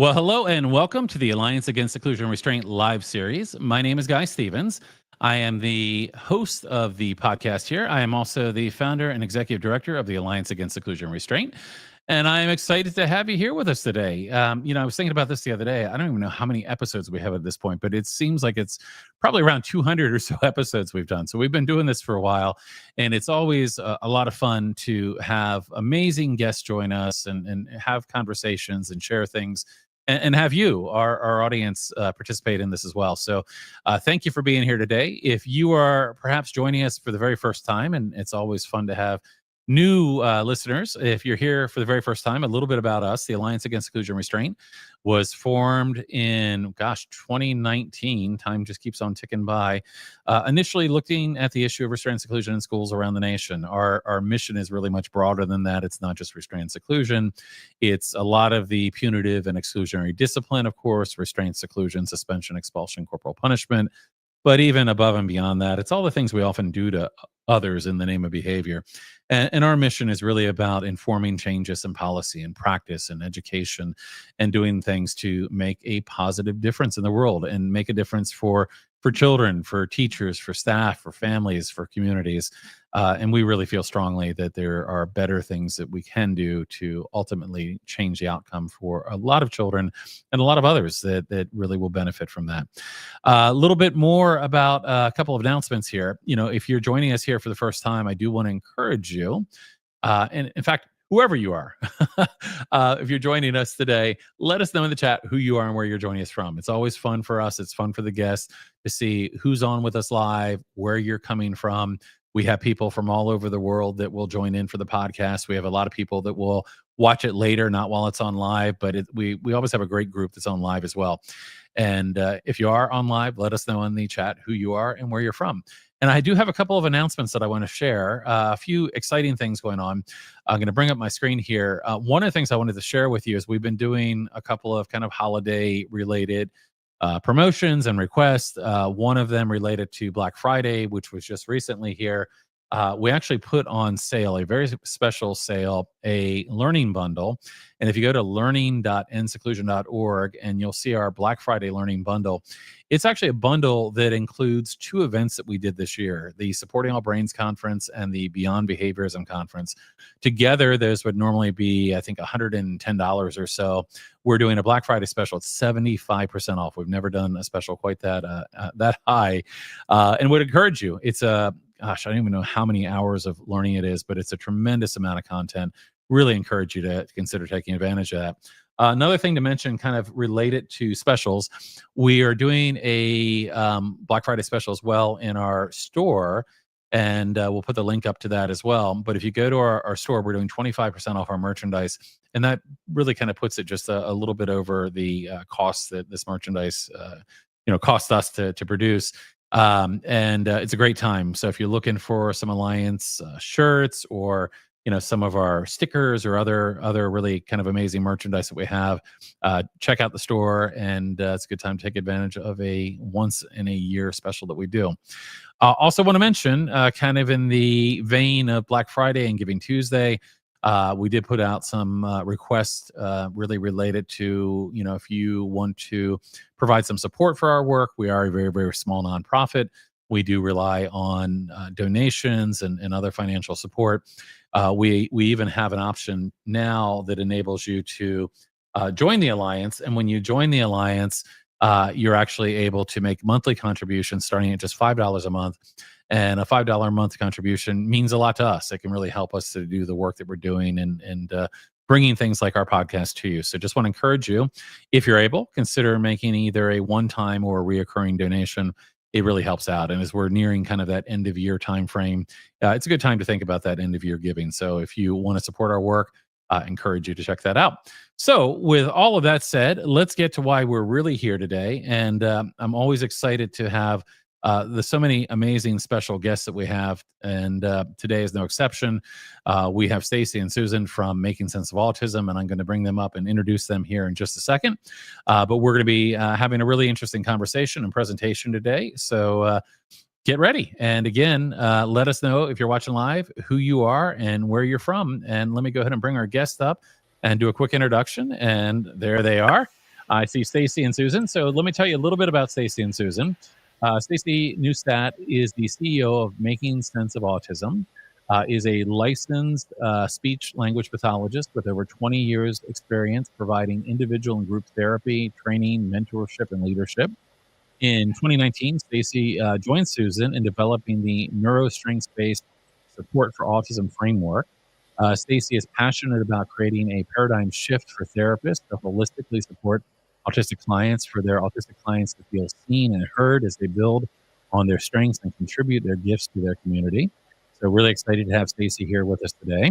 Well, hello and welcome to the Alliance Against Seclusion and Restraint live series. My name is Guy Stevens. I am the host of the podcast here. I am also the founder and executive director of the Alliance Against Seclusion and Restraint. And I am excited to have you here with us today. I was thinking about this the other day. I don't even know how many episodes we have at this point, but it seems like it's probably around 200 or so episodes we've done. So we've been doing this for a while, and it's always a lot of fun to have amazing guests join us and have conversations and share things and have you, our audience, participate in this as well. So thank you for being here today. If you are perhaps joining us for the very first time, and it's always fun to have new listeners, if you're here for the very first time, a little bit about us. The Alliance Against Seclusion and Restraint was formed in, 2019. Time just keeps on ticking by. Initially looking at the issue of restraint and seclusion in schools around the nation. Our mission is really much broader than that. It's not just restraint and seclusion. It's a lot of the punitive and exclusionary discipline, of course, restraint, seclusion, suspension, expulsion, corporal punishment. But even above and beyond that, it's all the things we often do to others in the name of behavior. And our mission is really about informing changes in policy and practice and education and doing things to make a positive difference in the world and make a difference for children, for teachers, for staff, for families, for communities. And we really feel strongly that there are better things that we can do to ultimately change the outcome for a lot of children and a lot of others that really will benefit from that. A little bit more about a couple of announcements here. If you're joining us here for the first time, I do want to encourage you. And in fact, whoever you are, if you're joining us today, let us know in the chat who you are and where you're joining us from. It's always fun for us. It's fun for the guests to see who's on with us live, where you're coming from. We have people from all over the world that will join in for the podcast. We have a lot of people that will watch it later, not while it's on live, but we always have a great group that's on live as well. And if you are on live, let us know in the chat who you are and where you're from. And I do have a couple of announcements that I want to share, a few exciting things going on. I'm going to bring up my screen here. One of the things I wanted to share with you is we've been doing a couple of kind of holiday-related promotions and requests. One of them related to Black Friday, which was just recently here. We actually put on sale, a very special sale, a learning bundle. And if you go to learning.endseclusion.org and you'll see our Black Friday learning bundle, it's actually a bundle that includes two events that we did this year, the Supporting All Brains Conference and the Beyond Behaviorism Conference. Together, those would normally be, I think, $110 or so. We're doing a Black Friday special. It's 75% off. We've never done a special quite that high. And would encourage you. It's I don't even know how many hours of learning it is, but it's a tremendous amount of content. Really encourage you to consider taking advantage of that. Another thing to mention, kind of related to specials, we are doing a Black Friday special as well in our store, and we'll put the link up to that as well. But if you go to our store, we're doing 25% off our merchandise, and that really kind of puts it just a little bit over the costs that this merchandise cost us to produce. And it's a great time. So if you're looking for some Alliance shirts or some of our stickers or other really kind of amazing merchandise that we have, check out the store, and it's a good time to take advantage of a once in a year special that we do. Also want to mention, kind of in the vein of Black Friday and Giving Tuesday, we did put out some requests really related to, if you want to provide some support for our work. We are a very, very small nonprofit. We do rely on donations and other financial support. We even have an option now that enables you to join the Alliance. And when you join the Alliance, you're actually able to make monthly contributions starting at just $5 a month. And a $5 a month contribution means a lot to us. It can really help us to do the work that we're doing and bringing things like our podcast to you. So just want to encourage you, if you're able, consider making either a one-time or a reoccurring donation. It really helps out. And as we're nearing kind of that end of year time frame, it's a good time to think about that end of year giving. So if you want to support our work, I encourage you to check that out. So with all of that said, let's get to why we're really here today. And I'm always excited to have there's so many amazing special guests that we have, and today is no exception. We have Staci and Susan from Making Sense of Autism, and I'm going to bring them up and introduce them here in just a second. But we're going to be having a really interesting conversation and presentation today. So get ready. And again, let us know if you're watching live, who you are and where you're from. And let me go ahead and bring our guest up and do a quick introduction. And there they are. I see Staci and Susan. So let me tell you a little bit about Staci and Susan. Staci Neustadt is the CEO of Making Sense of Autism, is a licensed speech language pathologist with over 20 years experience providing individual and group therapy, training, mentorship, and leadership. In 2019, Staci joined Susan in developing the Neuro-Strengths Based Support for Autism Framework. Staci is passionate about creating a paradigm shift for therapists to holistically support autistic clients, for their autistic clients to feel seen and heard as they build on their strengths and contribute their gifts to their community. So really excited to have Staci here with us today.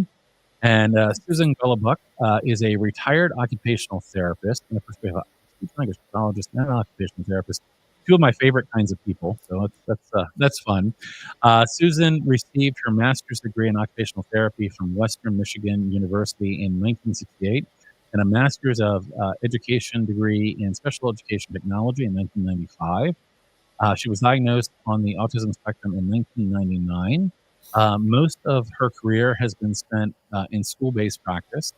And Susan Golubock is a retired occupational therapist and a speech language pathologist and an occupational therapist. Two of my favorite kinds of people, so that's fun. Susan received her master's degree in occupational therapy from Western Michigan University in 1968 and a master's of education degree in special education technology in 1995. She was diagnosed on the autism spectrum in 1999. Most of her career has been spent in school-based practice.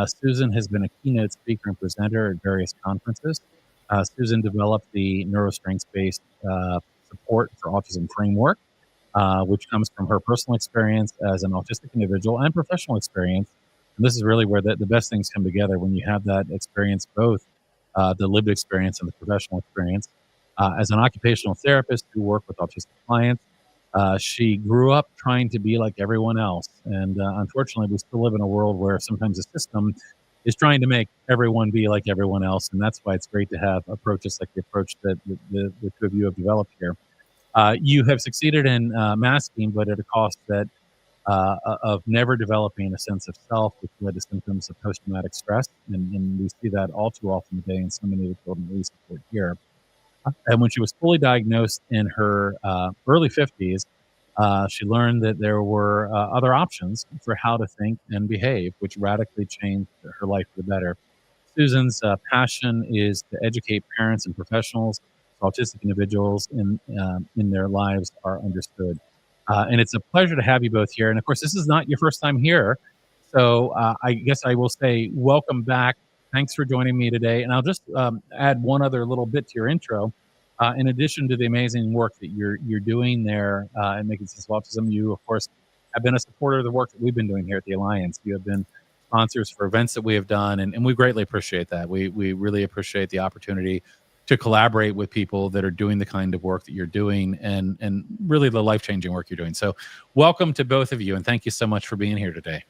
Susan has been a keynote speaker and presenter at various conferences. Susan developed the Neuro-Strengths Based Support for Autism Framework, which comes from her personal experience as an autistic individual and professional experience. And this is really where the best things come together when you have that experience, both the lived experience and the professional experience. As an occupational therapist who worked with autistic clients, she grew up trying to be like everyone else. And unfortunately, we still live in a world where sometimes the system is trying to make everyone be like everyone else. And that's why it's great to have approaches like the approach that the two of you have developed here. You have succeeded in masking, but at a cost that of never developing a sense of self, which led to symptoms of post-traumatic stress. And we see that all too often today in so many of the children we support here. And when she was fully diagnosed in her early 50s, she learned that there were other options for how to think and behave, which radically changed her life for the better. Susan's passion is to educate parents and professionals so autistic individuals in their lives are understood. And it's a pleasure to have you both here. And of course, this is not your first time here. So I guess I will say welcome back. Thanks for joining me today. And I'll just add one other little bit to your intro. In addition to the amazing work that you're doing there in Making Sense of Autism, you, of course, have been a supporter of the work that we've been doing here at the Alliance. You have been sponsors for events that we have done, and we greatly appreciate that. We really appreciate the opportunity to collaborate with people that are doing the kind of work that you're doing and really the life-changing work you're doing. So welcome to both of you, and thank you so much for being here today.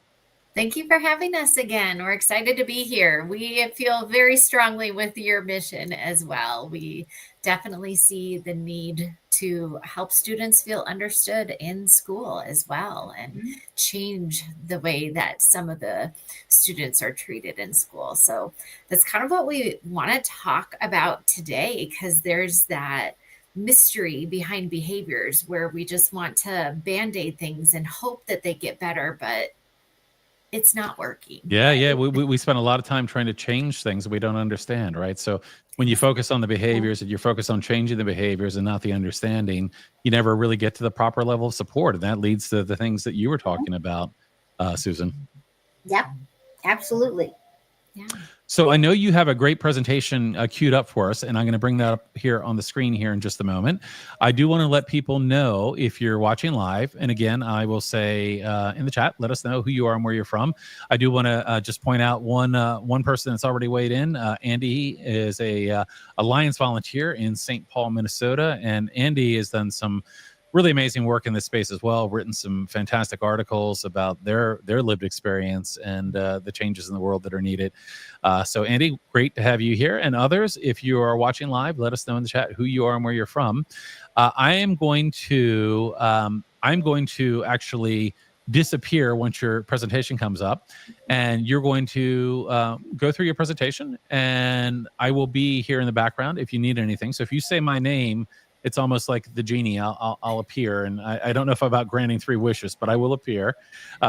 Thank you for having us again. We're excited to be here. We feel very strongly with your mission as well. We definitely see the need to help students feel understood in school as well and change the way that some of the students are treated in school. So that's kind of what we want to talk about today, because there's that mystery behind behaviors where we just want to band-aid things and hope that they get better, but it's not working. Yeah. We spend a lot of time trying to change things that we don't understand, right? So when you focus on the behaviors and you focus on changing the behaviors and not the understanding, you never really get to the proper level of support. And that leads to the things that you were talking about, Susan. Yep, absolutely. Yeah. So I know you have a great presentation queued up for us, and I'm going to bring that up here on the screen here in just a moment. I do want to let people know if you're watching live, and again, I will say in the chat, let us know who you are and where you're from. I do want to just point out one person that's already weighed in. Andy is a Alliance volunteer in St. Paul, Minnesota, and Andy has done some really amazing work in this space as well, written some fantastic articles about their lived experience and the changes in the world that are needed. So Andy, great to have you here. And others, if you are watching live, let us know in the chat who you are and where you're from. I'm going to actually disappear once your presentation comes up, and you're going to go through your presentation, and I will be here in the background if you need anything. So if you say my name, it's almost like the genie. I'll appear, and I don't know if I'm about granting 3 wishes, but I will appear.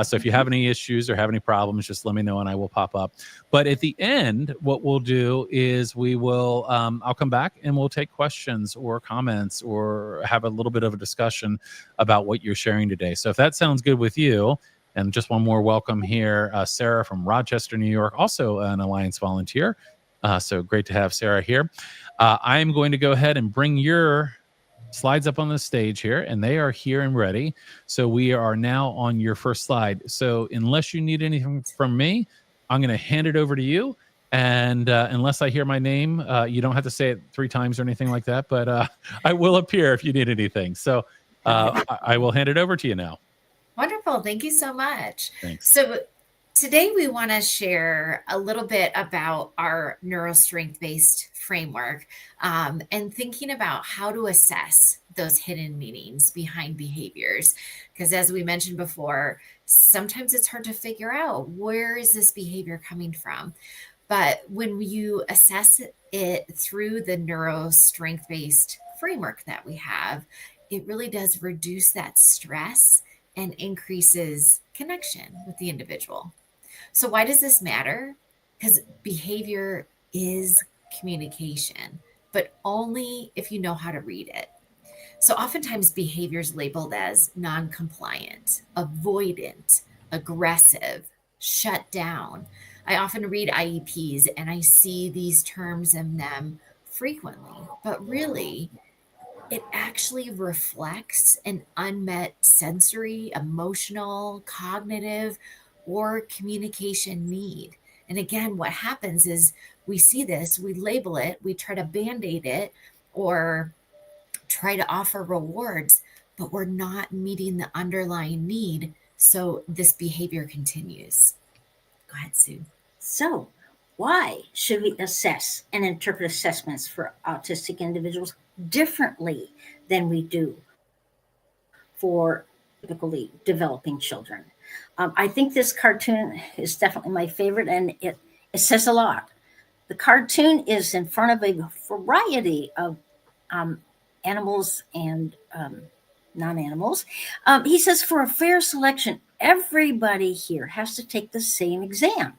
So if you have any issues or have any problems, just let me know and I will pop up. But at the end, what we'll do is we will, I'll come back and we'll take questions or comments or have a little bit of a discussion about what you're sharing today. So if that sounds good with you, and just one more welcome here, Sarah from Rochester, New York, also an Alliance volunteer. So great to have Sarah here. I'm going to go ahead and bring your slides up on the stage here, and they are here and ready. So we are now on your first slide. So unless you need anything from me, I'm going to hand it over to you. And unless I hear my name, you don't have to say it 3 times or anything like that, but I will appear if you need anything. So I will hand it over to you now. Wonderful. Thank you so much. Thanks. So today we want to share a little bit about our Neuro-Strengths Based Framework and thinking about how to assess those hidden meanings behind behaviors. Because as we mentioned before, sometimes it's hard to figure out where is this behavior coming from. But when you assess it through the Neuro-Strengths Based Framework that we have, it really does reduce that stress and increases connection with the individual. So why does this matter? Because behavior is communication, but only if you know how to read it. So oftentimes behavior is labeled as non-compliant, avoidant, aggressive, shut down. I often read IEPs and I see these terms in them frequently, but really it actually reflects an unmet sensory, emotional, cognitive, or communication need. And again, what happens is we see this, we label it, we try to band-aid it or try to offer rewards, but we're not meeting the underlying need. So this behavior continues. Go ahead, Sue. So, why should we assess and interpret assessments for autistic individuals differently than we do for typically developing children? I think this cartoon is definitely my favorite, and it says a lot. The cartoon is in front of a variety of animals and non-animals. He says, for a fair selection, everybody here has to take the same exam.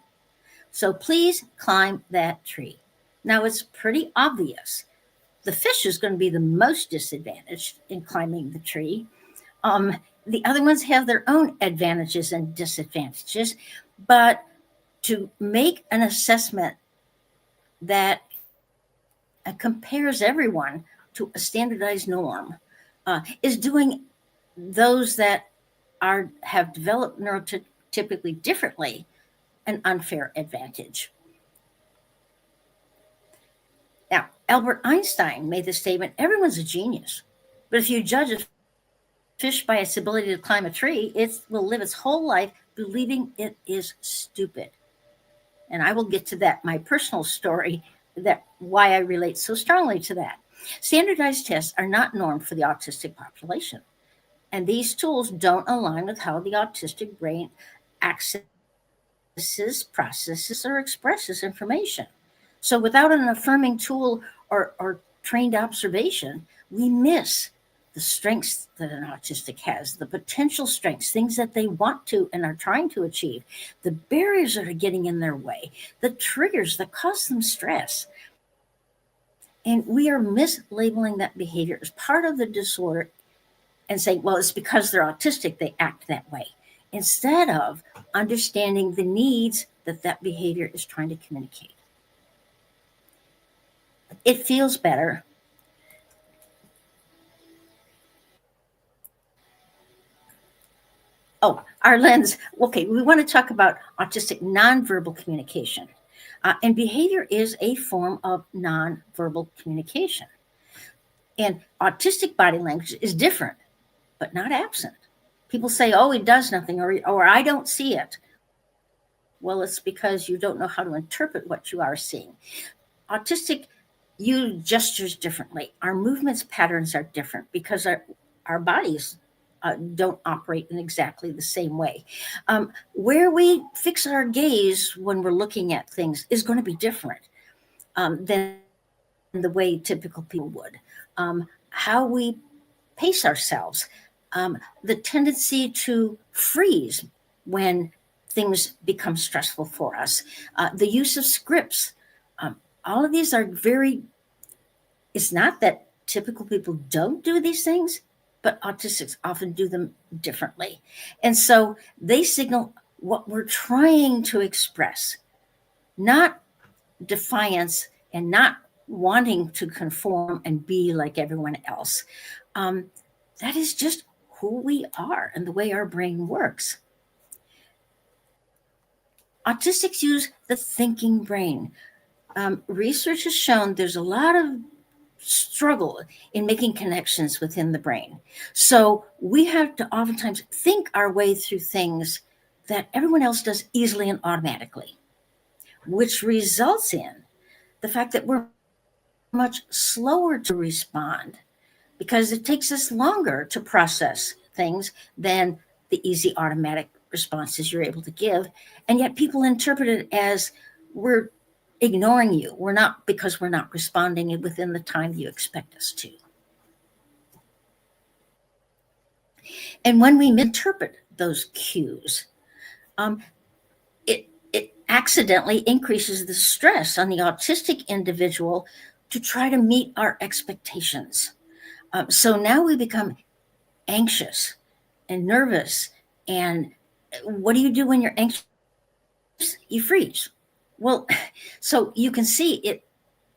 So please climb that tree. Now, it's pretty obvious. The fish is going to be the most disadvantaged in climbing the tree. The other ones have their own advantages and disadvantages, but to make an assessment that compares everyone to a standardized norm is doing those that have developed neurotypically differently an unfair advantage. Now, Albert Einstein made the statement, everyone's a genius, but if you judge a fish by its ability to climb a tree, it will live its whole life believing it is stupid. And I will get to that, my personal story, that why I relate so strongly to that. Standardized tests are not normed for the autistic population. And these tools don't align with how the autistic brain accesses, processes, or expresses information. So without an affirming tool or trained observation, we miss the strengths that an autistic has, the potential strengths, things that they want to and are trying to achieve, the barriers that are getting in their way, the triggers that cause them stress. And we are mislabeling that behavior as part of the disorder and saying, well, it's because they're autistic, they act that way, instead of understanding the needs that behavior is trying to communicate. It feels better. Oh, our lens. Okay, we want to talk about autistic nonverbal communication. And behavior is a form of nonverbal communication. And autistic body language is different, but not absent. People say, oh, it does nothing, or I don't see it. Well, it's because you don't know how to interpret what you are seeing. Autistic use gestures differently. Our movements patterns are different because our bodies don't operate in exactly the same way. Where we fix our gaze when we're looking at things is going to be different than the way typical people would. How we pace ourselves, the tendency to freeze when things become stressful for us, the use of scripts. All of these are it's not that typical people don't do these things, but autistics often do them differently. And so they signal what we're trying to express, not defiance and not wanting to conform and be like everyone else. That is just who we are and the way our brain works. Autistics use the thinking brain. Research has shown there's a lot of struggle in making connections within the brain. So we have to oftentimes think our way through things that everyone else does easily and automatically, which results in the fact that we're much slower to respond because it takes us longer to process things than the easy automatic responses you're able to give. And yet people interpret it as we're ignoring you. We're not, because we're not responding within the time you expect us to. And when we misinterpret those cues, it accidentally increases the stress on the autistic individual to try to meet our expectations. So now we become anxious and nervous. And what do you do when you're anxious? You freeze. Well, so you can see it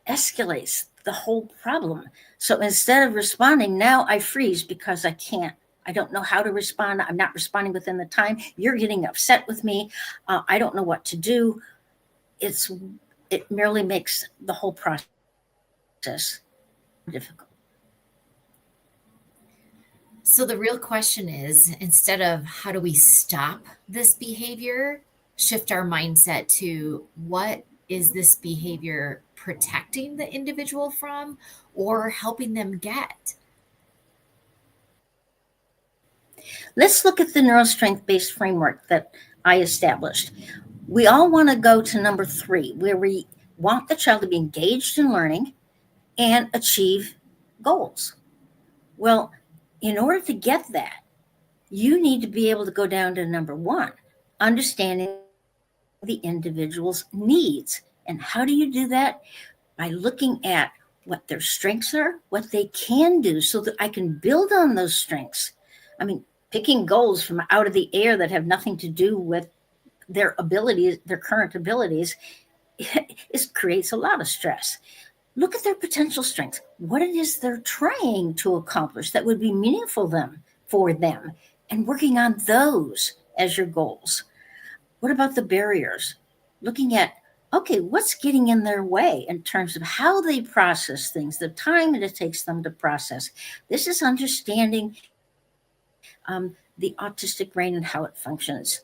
escalates the whole problem. So instead of responding, now I freeze because I don't know how to respond. I'm not responding within the time. You're getting upset with me. I don't know what to do. It merely makes the whole process difficult. So the real question is, instead of how do we stop this behavior, shift our mindset to what is this behavior protecting the individual from or helping them get? Let's look at the Neuro-Strengths Based Framework that I established. We all want to go to number 3, where we want the child to be engaged in learning and achieve goals. Well, in order to get that, you need to be able to go down to number 1, understanding the individual's needs. And how do you do that? By looking at what their strengths are, what they can do, so that I can build on those strengths. I mean, picking goals from out of the air that have nothing to do with their abilities, their current abilities, creates a lot of stress. Look at their potential strengths, what it is they're trying to accomplish that would be meaningful for them, and working on those as your goals. What about the barriers? Looking at, okay, what's getting in their way in terms of how they process things, the time that it takes them to process. This is understanding the autistic brain and how it functions,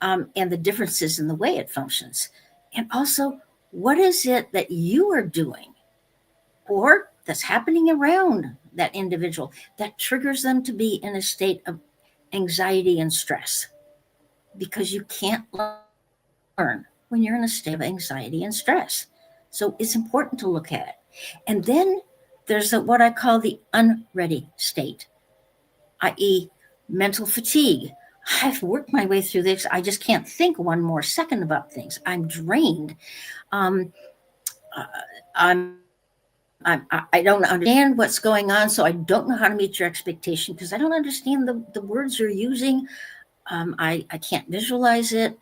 and the differences in the way it functions. And also, what is it that you are doing or that's happening around that individual that triggers them to be in a state of anxiety and stress? Because you can't learn when you're in a state of anxiety and stress. So it's important to look at it. And then there's what I call the unready state, i.e., mental fatigue. I've worked my way through this. I just can't think one more second about things. I'm drained. I don't understand what's going on, so I don't know how to meet your expectation because I don't understand the words you're using. I can't visualize it.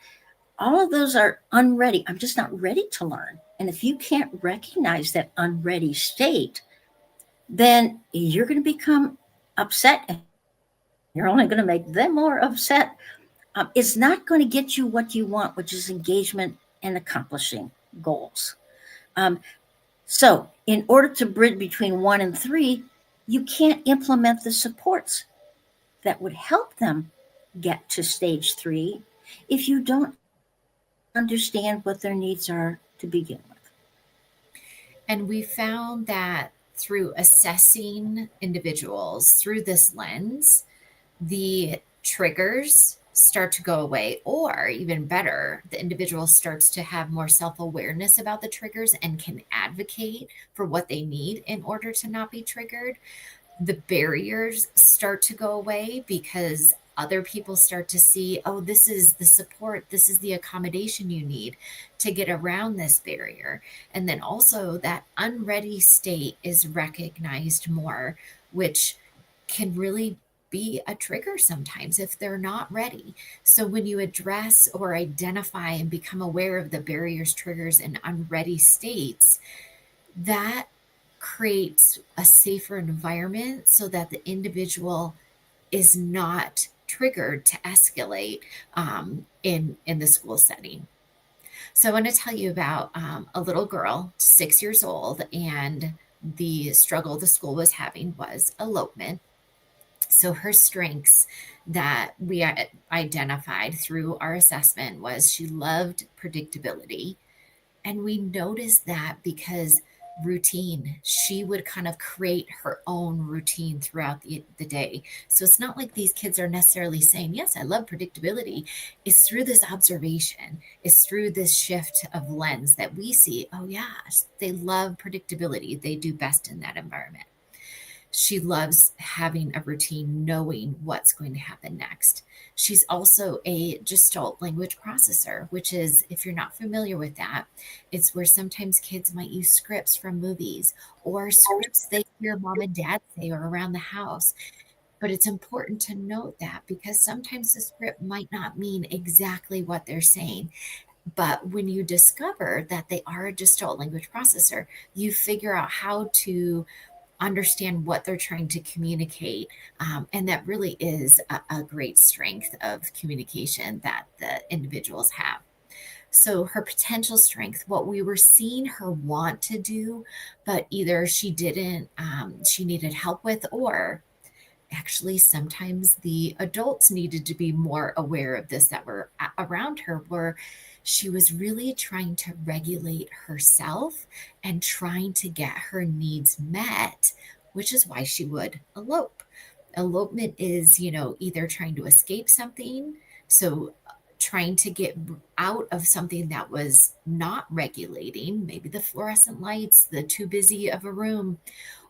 All of those are unready. I'm just not ready to learn. And if you can't recognize that unready state, then you're going to become upset. You're only going to make them more upset. It's not going to get you what you want, which is engagement and accomplishing goals. So in order to bridge between 1 and 3, you can't implement the supports that would help them get to stage 3 if you don't understand what their needs are to begin with. And we found that through assessing individuals through this lens, the triggers start to go away, or even better, the individual starts to have more self-awareness about the triggers and can advocate for what they need in order to not be triggered. The barriers start to go away because other people start to see, oh, this is the support, this is the accommodation you need to get around this barrier. And then also that unready state is recognized more, which can really be a trigger sometimes if they're not ready. So when you address or identify and become aware of the barriers, triggers, and unready states, that creates a safer environment so that the individual is not triggered to escalate in the school setting. So I want to tell you about a little girl, 6 years old, and the struggle the school was having was elopement. So her strengths that we identified through our assessment was she loved predictability. And we noticed that because routine, she would kind of create her own routine throughout the day. So it's not like these kids are necessarily saying, yes, I love predictability. It's through this observation, it's through this shift of lens that we see, oh, yeah, they love predictability. They do best in that environment. She loves having a routine, knowing what's going to happen next. She's also a Gestalt language processor, which is, if you're not familiar with that, it's where sometimes kids might use scripts from movies or scripts they hear mom and dad say or around the house. But it's important to note that because sometimes the script might not mean exactly what they're saying. But when you discover that they are a Gestalt language processor, you figure out how to understand what they're trying to communicate. And that really is a great strength of communication that the individuals have. So her potential strength, what we were seeing her want to do, but either she didn't, she needed help with, or actually sometimes the adults needed to be more aware of this that were around her, were she was really trying to regulate herself and trying to get her needs met, which is why she would elope. Elopement is, either trying to escape something, so trying to get out of something that was not regulating, maybe the fluorescent lights, the too busy of a room,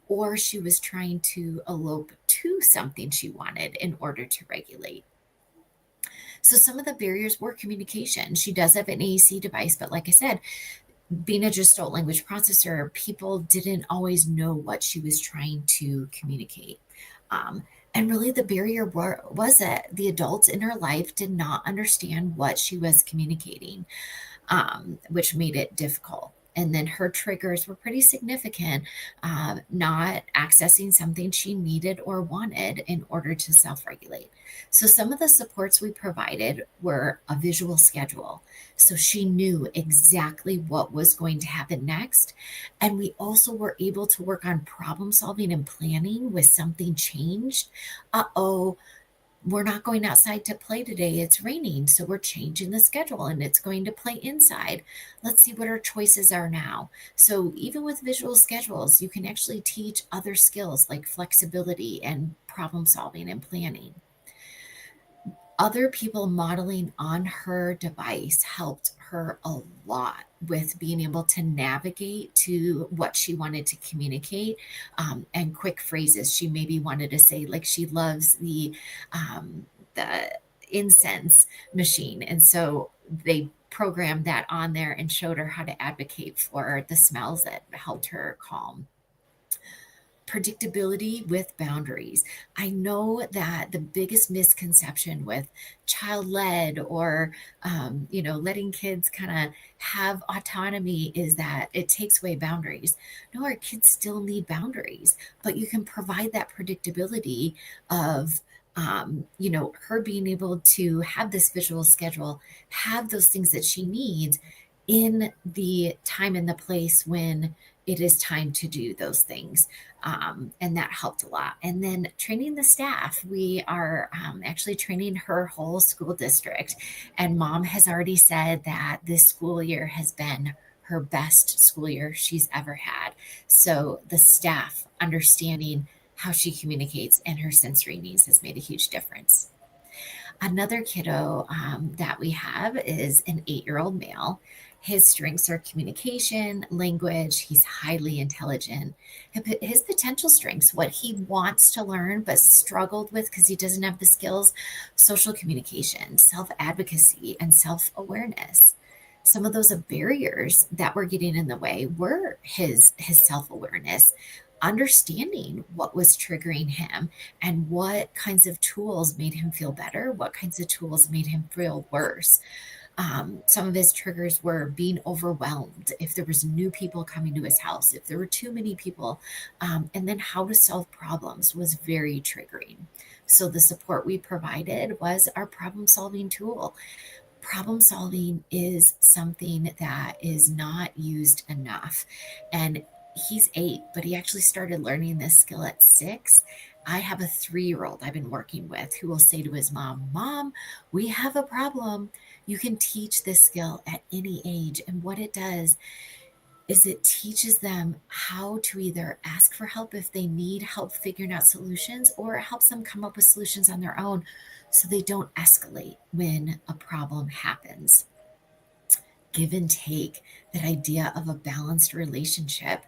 or she was trying to elope to something she wanted in order to regulate. So some of the barriers were communication. She does have an AAC device, but like I said, being a Gestalt language processor, people didn't always know what she was trying to communicate. And really the barrier was that the adults in her life did not understand what she was communicating, which made it difficult. And then her triggers were pretty significant, not accessing something she needed or wanted in order to self-regulate. So some of the supports we provided were a visual schedule. So she knew exactly what was going to happen next. And we also were able to work on problem solving and planning with something changed. We're not going outside to play today. It's raining. So we're changing the schedule and it's going to play inside. Let's see what our choices are now. So even with visual schedules, you can actually teach other skills like flexibility and problem solving and planning. Other people modeling on her device helped her a lot with being able to navigate to what she wanted to communicate, and quick phrases she maybe wanted to say, like she loves the incense machine. And so they programmed that on there and showed her how to advocate for the smells that helped her calm. Predictability with boundaries. I know that the biggest misconception with child-led or, letting kids kind of have autonomy is that it takes away boundaries. No, our kids still need boundaries, but you can provide that predictability of, her being able to have this visual schedule, have those things that she needs in the time and the place when it is time to do those things. And that helped a lot. And then training the staff, we are actually training her whole school district. And mom has already said that this school year has been her best school year she's ever had. So the staff understanding how she communicates and her sensory needs has made a huge difference. Another kiddo that we have is an 8-year-old male. His strengths are communication, language. He's highly intelligent. His potential strengths, what he wants to learn but struggled with because he doesn't have the skills: social communication, self-advocacy, and self-awareness. Some of those barriers that were getting in the way were his self-awareness. understanding what was triggering him and what kinds of tools made him feel better, what kinds of tools made him feel worse. Some of his triggers were being overwhelmed, if there was new people coming to his house, if there were too many people, and then how to solve problems was very triggering. So the support we provided was our problem solving tool. Problem solving is something that is not used enough. And he's 8, but he actually started learning this skill at 6. I have a 3-year-old I've been working with who will say to his mom, "Mom, we have a problem." You can teach this skill at any age. And what it does is it teaches them how to either ask for help if they need help figuring out solutions, or it helps them come up with solutions on their own so they don't escalate when a problem happens. Give and take, that idea of a balanced relationship.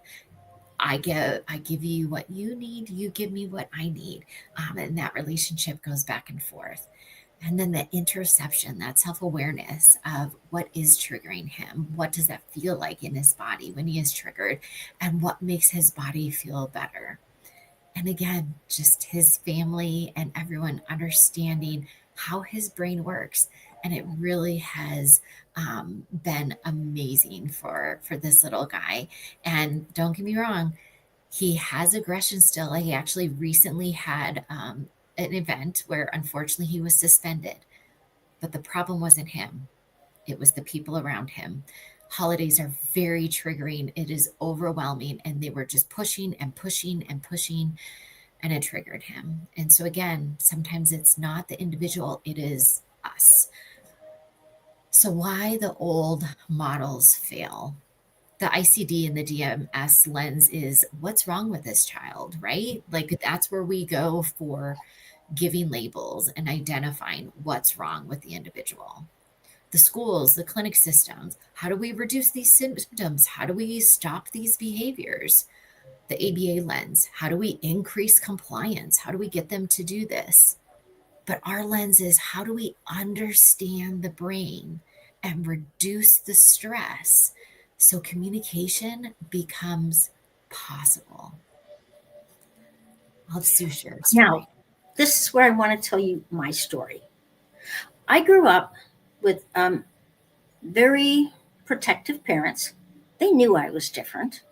I give you what you need, you give me what I need. And that relationship goes back and forth. And then the interception, that self-awareness of what is triggering him. What does that feel like in his body when he is triggered? And what makes his body feel better? And again, just his family and everyone understanding how his brain works. And it really has been amazing for this little guy. And don't get me wrong, he has aggression still. He actually recently had an event where unfortunately he was suspended, but the problem wasn't him. It was the people around him. Holidays are very triggering. It is overwhelming. And they were just pushing and pushing and pushing, and it triggered him. And so again, sometimes it's not the individual, it is us. So why the old models fail? The ICD and the DMS lens is what's wrong with this child, right? Like that's where we go for giving labels and identifying what's wrong with the individual. The schools, the clinic systems, how do we reduce these symptoms? How do we stop these behaviors? The ABA lens, how do we increase compliance? How do we get them to do this? But our lens is how do we understand the brain and reduce the stress so communication becomes possible? I'll have Sue share a story. Now, this is where I want to tell you my story. I grew up with very protective parents. They knew I was different.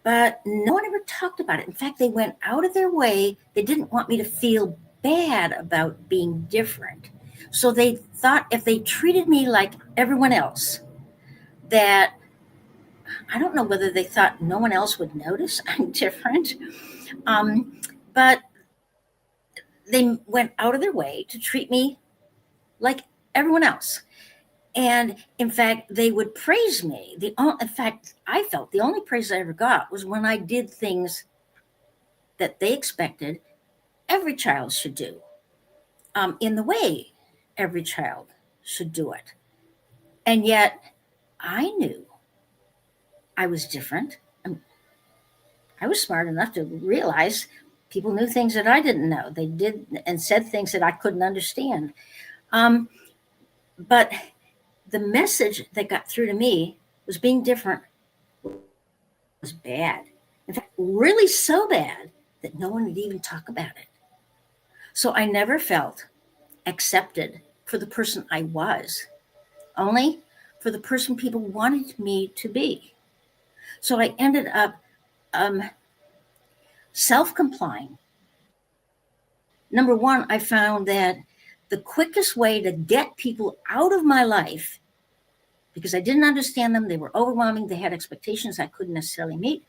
But no one ever talked about it. In fact, they went out of their way. They didn't want me to feel bad about being different. So they thought if they treated me like everyone else, that I don't know whether they thought no one else would notice I'm different. But they went out of their way to treat me like everyone else. And in fact, they would praise me. In fact, I felt the only praise I ever got was when I did things that they expected every child should do, in the way every child should do it. And yet I knew I was different. I was smart enough to realize people knew things that I didn't know. They did and said things that I couldn't understand. But the message that got through to me was being different was bad. In fact, really so bad that no one would even talk about it. So I never felt accepted for the person I was, only for the person people wanted me to be. So I ended up self-complying. Number one, I found that the quickest way to get people out of my life, because I didn't understand them, they were overwhelming, they had expectations I couldn't necessarily meet,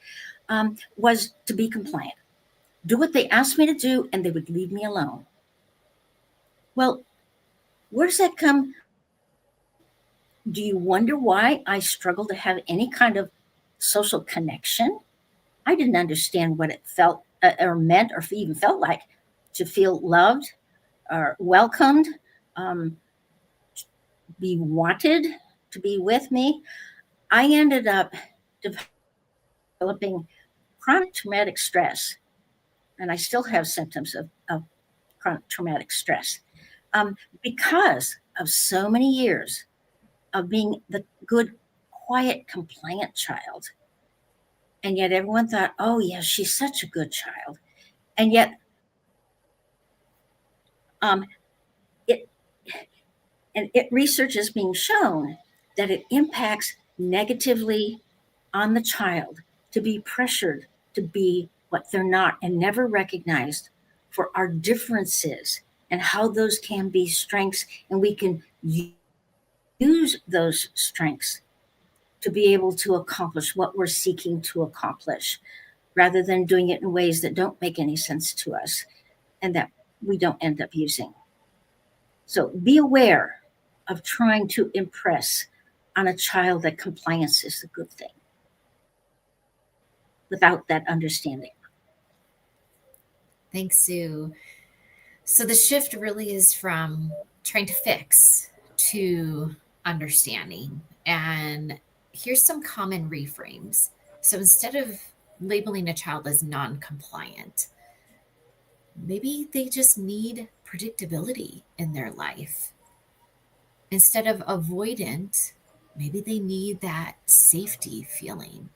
was to be compliant. Do what they asked me to do, and they would leave me alone. Well, where does that come? Do you wonder why I struggled to have any kind of social connection? I didn't understand what it felt or meant or even felt like to feel loved or welcomed, be wanted to be with me. I ended up developing chronic traumatic stress, and I still have symptoms of chronic traumatic stress because of so many years of being the good, quiet, compliant child. And yet everyone thought, oh, yeah, she's such a good child. And yet research is being shown that it impacts negatively on the child to be pressured to be what they're not and never recognized for our differences and how those can be strengths, and we can use those strengths to be able to accomplish what we're seeking to accomplish, rather than doing it in ways that don't make any sense to us and that we don't end up using. So be aware of trying to impress on a child that compliance is a good thing without that understanding. Thanks, Sue. So the shift really is from trying to fix to understanding. And here's some common reframes. So instead of labeling a child as non-compliant, maybe they just need predictability in their life. Instead of avoidant, maybe they need that safety feeling.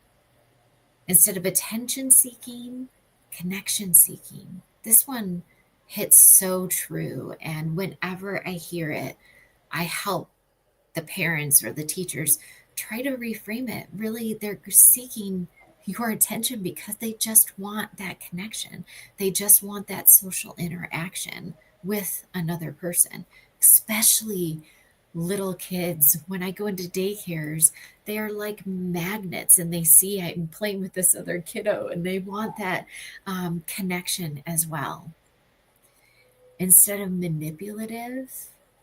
Instead of attention seeking, connection seeking. This one hits so true. And whenever I hear it, I help the parents or the teachers try to reframe it. Really, they're seeking your attention because they just want that connection. They just want that social interaction with another person, especially little kids. When I go into daycares, they are like magnets, and they see I'm playing with this other kiddo and they want that connection as well. Instead of manipulative,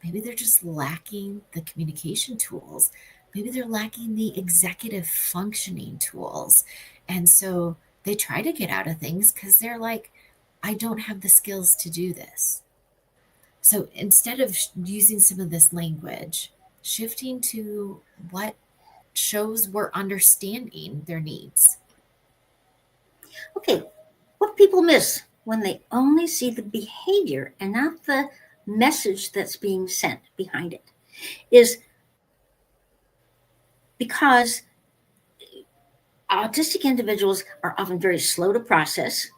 maybe they're just lacking the communication tools. Maybe they're lacking the executive functioning tools. And so they try to get out of things because they're like, I don't have the skills to do this. So instead of using some of this language, shifting to what shows we're understanding their needs. Okay, what people miss when they only see the behavior and not the message that's being sent behind it is because autistic individuals are often very slow to process.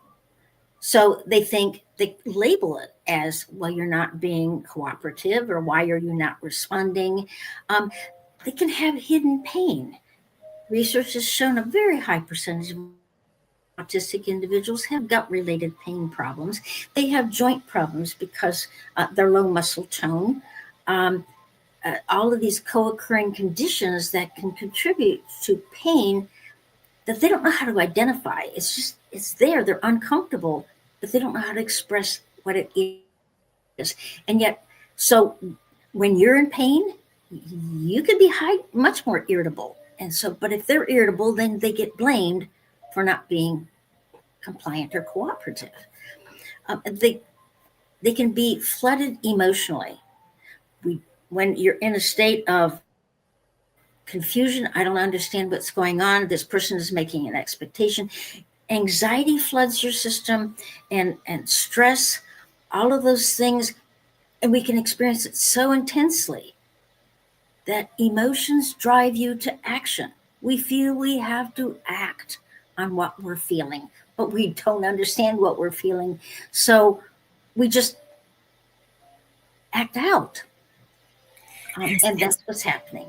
So they think they label it as, well, you're not being cooperative, or why are you not responding? They can have hidden pain. Research has shown a very high percentage of autistic individuals have gut-related pain problems. They have joint problems because they're low muscle tone. All of these co-occurring conditions that can contribute to pain that they don't know how to identify. It's there. They're uncomfortable, but they don't know how to express what it is. And yet, so when you're in pain, you could be much more irritable. And so, but if they're irritable, then they get blamed for not being compliant or cooperative. They can be flooded emotionally. When you're in a state of confusion, I don't understand what's going on, this person is making an expectation, anxiety floods your system, and stress, all of those things, and we can experience it so intensely that emotions drive you to action. We feel we have to act on what we're feeling, but we don't understand what we're feeling, so we just act out. And that's what's happening.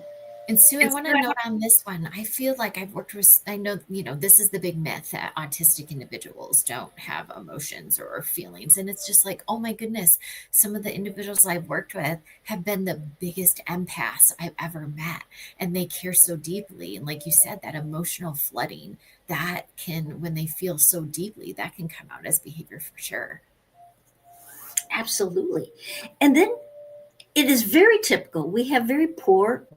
And Sue, I want to note on this one, I feel like I've worked with, I know, this is the big myth that autistic individuals don't have emotions or feelings. And it's just like, oh my goodness, some of the individuals I've worked with have been the biggest empaths I've ever met. And they care so deeply. And like you said, that emotional flooding, that can, when they feel so deeply, that can come out as behavior for sure. Absolutely. And then it is very typical. We have very poor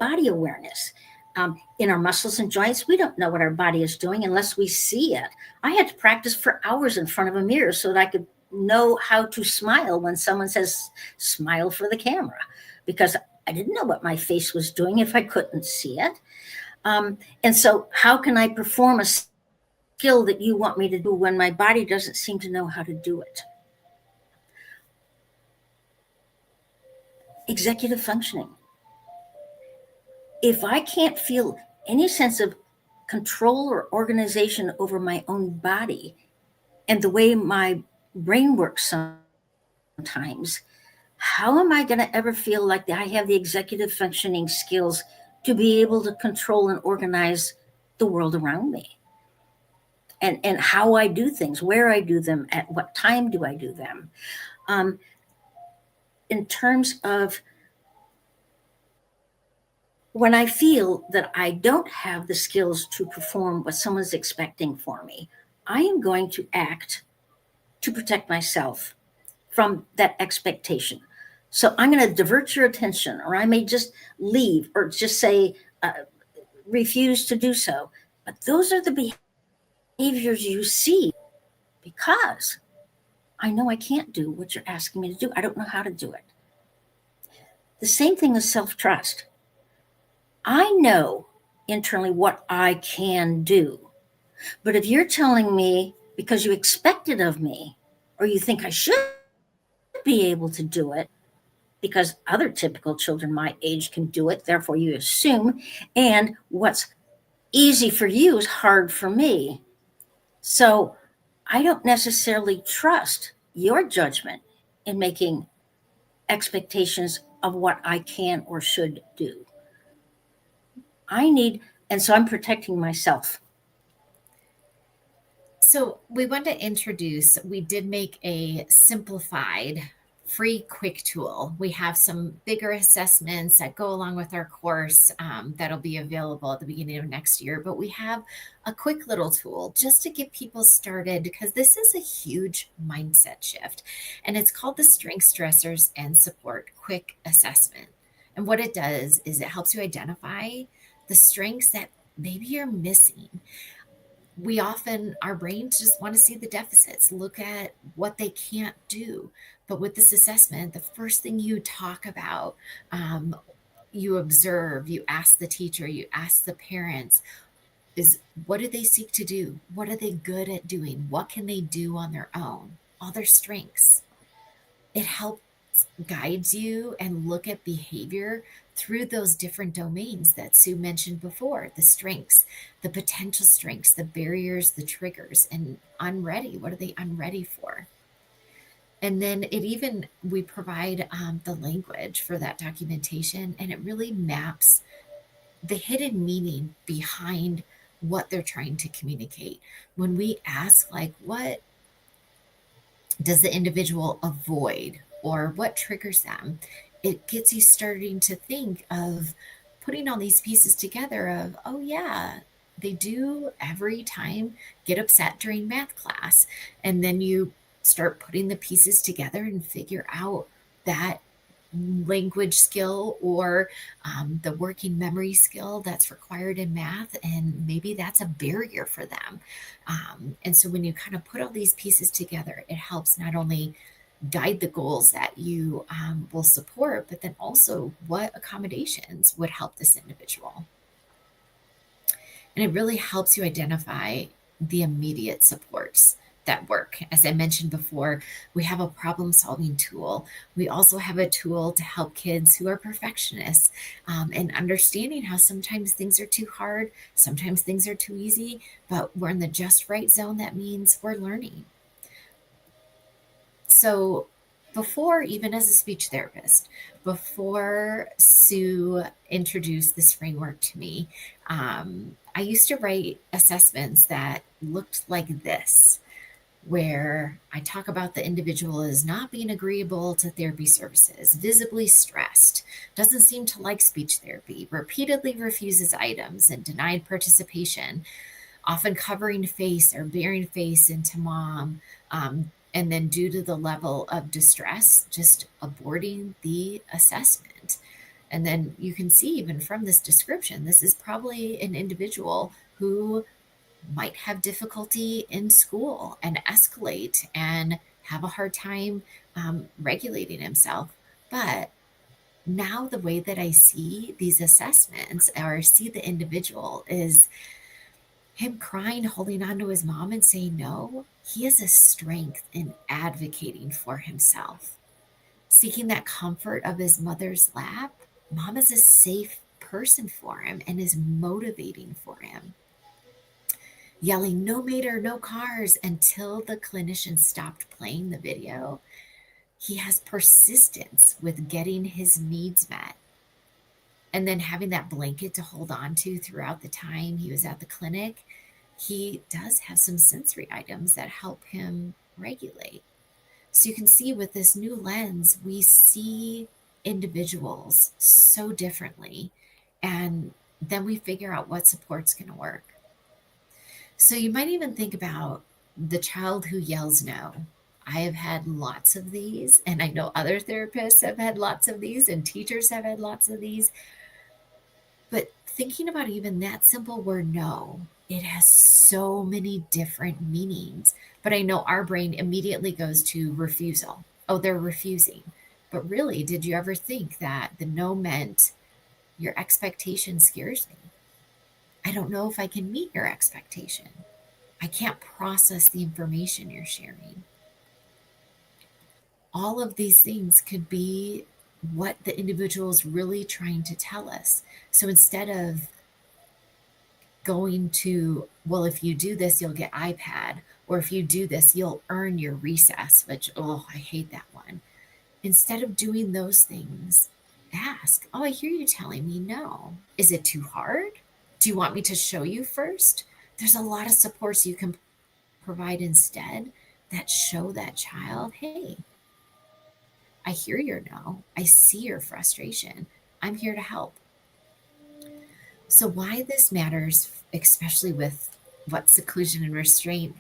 body awareness. In our muscles and joints, we don't know what our body is doing unless we see it. I had to practice for hours in front of a mirror so that I could know how to smile when someone says, smile for the camera, because I didn't know what my face was doing if I couldn't see it. And so how can I perform a skill that you want me to do when my body doesn't seem to know how to do it? Executive functioning. If I can't feel any sense of control or organization over my own body and the way my brain works sometimes, how am I going to ever feel like I have the executive functioning skills to be able to control and organize the world around me? And how I do things, where I do them, at what time do I do them? In terms of when I feel that I don't have the skills to perform what someone's expecting for me, I am going to act to protect myself from that expectation. So I'm going to divert your attention, or I may just leave or just say, refuse to do so. But those are the behaviors you see because I know I can't do what you're asking me to do. I don't know how to do it. The same thing with self-trust. I know internally what I can do. But if you're telling me because you expect it of me, or you think I should be able to do it, because other typical children my age can do it, therefore you assume, and what's easy for you is hard for me. So I don't necessarily trust your judgment in making expectations of what I can or should do. And so I'm protecting myself. So we want to introduce, we did make a simplified free quick tool. We have some bigger assessments that go along with our course that'll be available at the beginning of next year. But we have a quick little tool just to get people started, because this is a huge mindset shift. And it's called the Strengths, Stressors, and Support Quick Assessment. And what it does is it helps you identify the strengths that maybe you're missing. We often, our brains just want to see the deficits, look at what they can't do. But with this assessment, the first thing you talk about, you observe, you ask the teacher, you ask the parents, is what do they seek to do? What are they good at doing? What can they do on their own? All their strengths. It helps guides you and look at behavior through those different domains that Sue mentioned before, the strengths, the potential strengths, the barriers, the triggers, and unready. What are they unready for? And then we provide the language for that documentation, and it really maps the hidden meaning behind what they're trying to communicate. When we ask, like, what does the individual avoid or what triggers them, it gets you starting to think of putting all these pieces together of, oh yeah, they do every time get upset during math class. And then you start putting the pieces together and figure out that language skill or the working memory skill that's required in math, and maybe that's a barrier for them. And so when you kind of put all these pieces together, it helps not only guide the goals that you will support, but then also what accommodations would help this individual. And it really helps you identify the immediate supports that work. As I mentioned before, we have a problem-solving tool. We also have a tool to help kids who are perfectionists and understanding how sometimes things are too hard, sometimes things are too easy, but we're in the just right zone. That means we're learning. So before, even as a speech therapist, before Sue introduced this framework to me, I used to write assessments that looked like this, where I talk about the individual as not being agreeable to therapy services, visibly stressed, doesn't seem to like speech therapy, repeatedly refuses items and denied participation, often covering face or bearing face into mom, and then due to the level of distress, just aborting the assessment. And then you can see even from this description, this is probably an individual who might have difficulty in school and escalate and have a hard time regulating himself. But now the way that I see these assessments or see the individual is him crying, holding on to his mom and saying no. He has a strength in advocating for himself, seeking that comfort of his mother's lap. Mom is a safe person for him and is motivating for him. yelling, "No meter, no cars," until the clinician stopped playing the video. He has persistence with getting his needs met. And then having that blanket to hold on to throughout the time he was at the clinic, he does have some sensory items that help him regulate. So you can see with this new lens, we see individuals so differently. And then we figure out what support's going to work. So you might even think about the child who yells no. I have had lots of these, and I know other therapists have had lots of these, and teachers have had lots of these. But thinking about even that simple word no, it has so many different meanings. But I know our brain immediately goes to refusal. Oh, they're refusing. But really, did you ever think that the no meant your expectation scares me? I don't know if I can meet your expectation. I can't process the information you're sharing. All of these things could be what the individual is really trying to tell us. So instead of going to, well, if you do this, you'll get iPad, or if you do this, you'll earn your recess, which, oh, I hate that one. Instead of doing those things, ask, oh, I hear you telling me no. Is it too hard? Do you want me to show you first? There's a lot of supports you can provide instead that show that child, hey, I hear your no. I see your frustration. I'm here to help. So why this matters, especially with what seclusion and restraint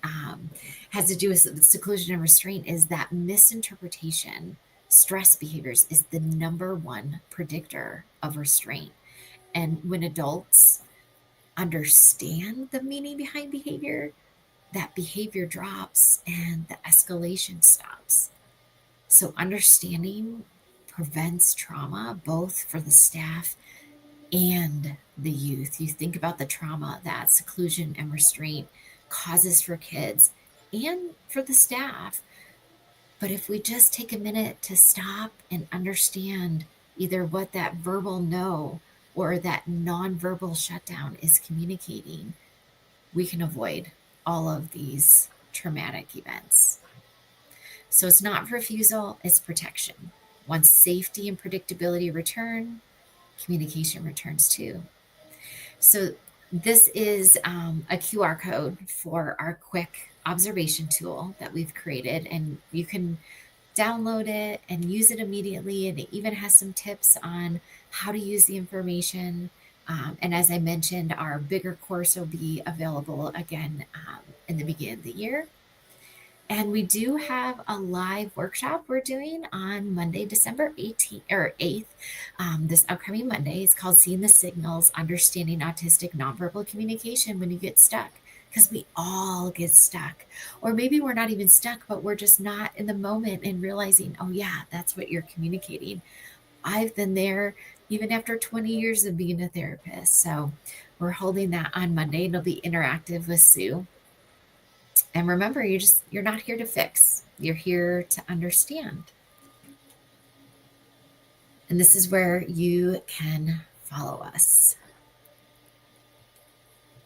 has to do with seclusion and restraint, is that misinterpretation, stress behaviors is the number one predictor of restraint. And when adults understand the meaning behind behavior, that behavior drops and the escalation stops. So understanding prevents trauma, both for the staff and the youth. You think about the trauma that seclusion and restraint causes for kids and for the staff. But if we just take a minute to stop and understand either what that verbal no or that nonverbal shutdown is communicating, we can avoid all of these traumatic events. So it's not refusal, it's protection. Once safety and predictability return, communication returns too. So this is a QR code for our quick observation tool that we've created, and you can download it and use it immediately. And it even has some tips on how to use the information. And as I mentioned, our bigger course will be available again in the beginning of the year. And we do have a live workshop we're doing on Monday, December 8th, this upcoming Monday. It's called Seeing the Signals, Understanding Autistic Nonverbal Communication When You Get Stuck. Because we all get stuck. Or maybe we're not even stuck, but we're just not in the moment and realizing, oh yeah, that's what you're communicating. I've been there even after 20 years of being a therapist. So we're holding that on Monday. It'll be interactive with Sue. And remember, you're not here to fix. You're here to understand. And this is where you can follow us.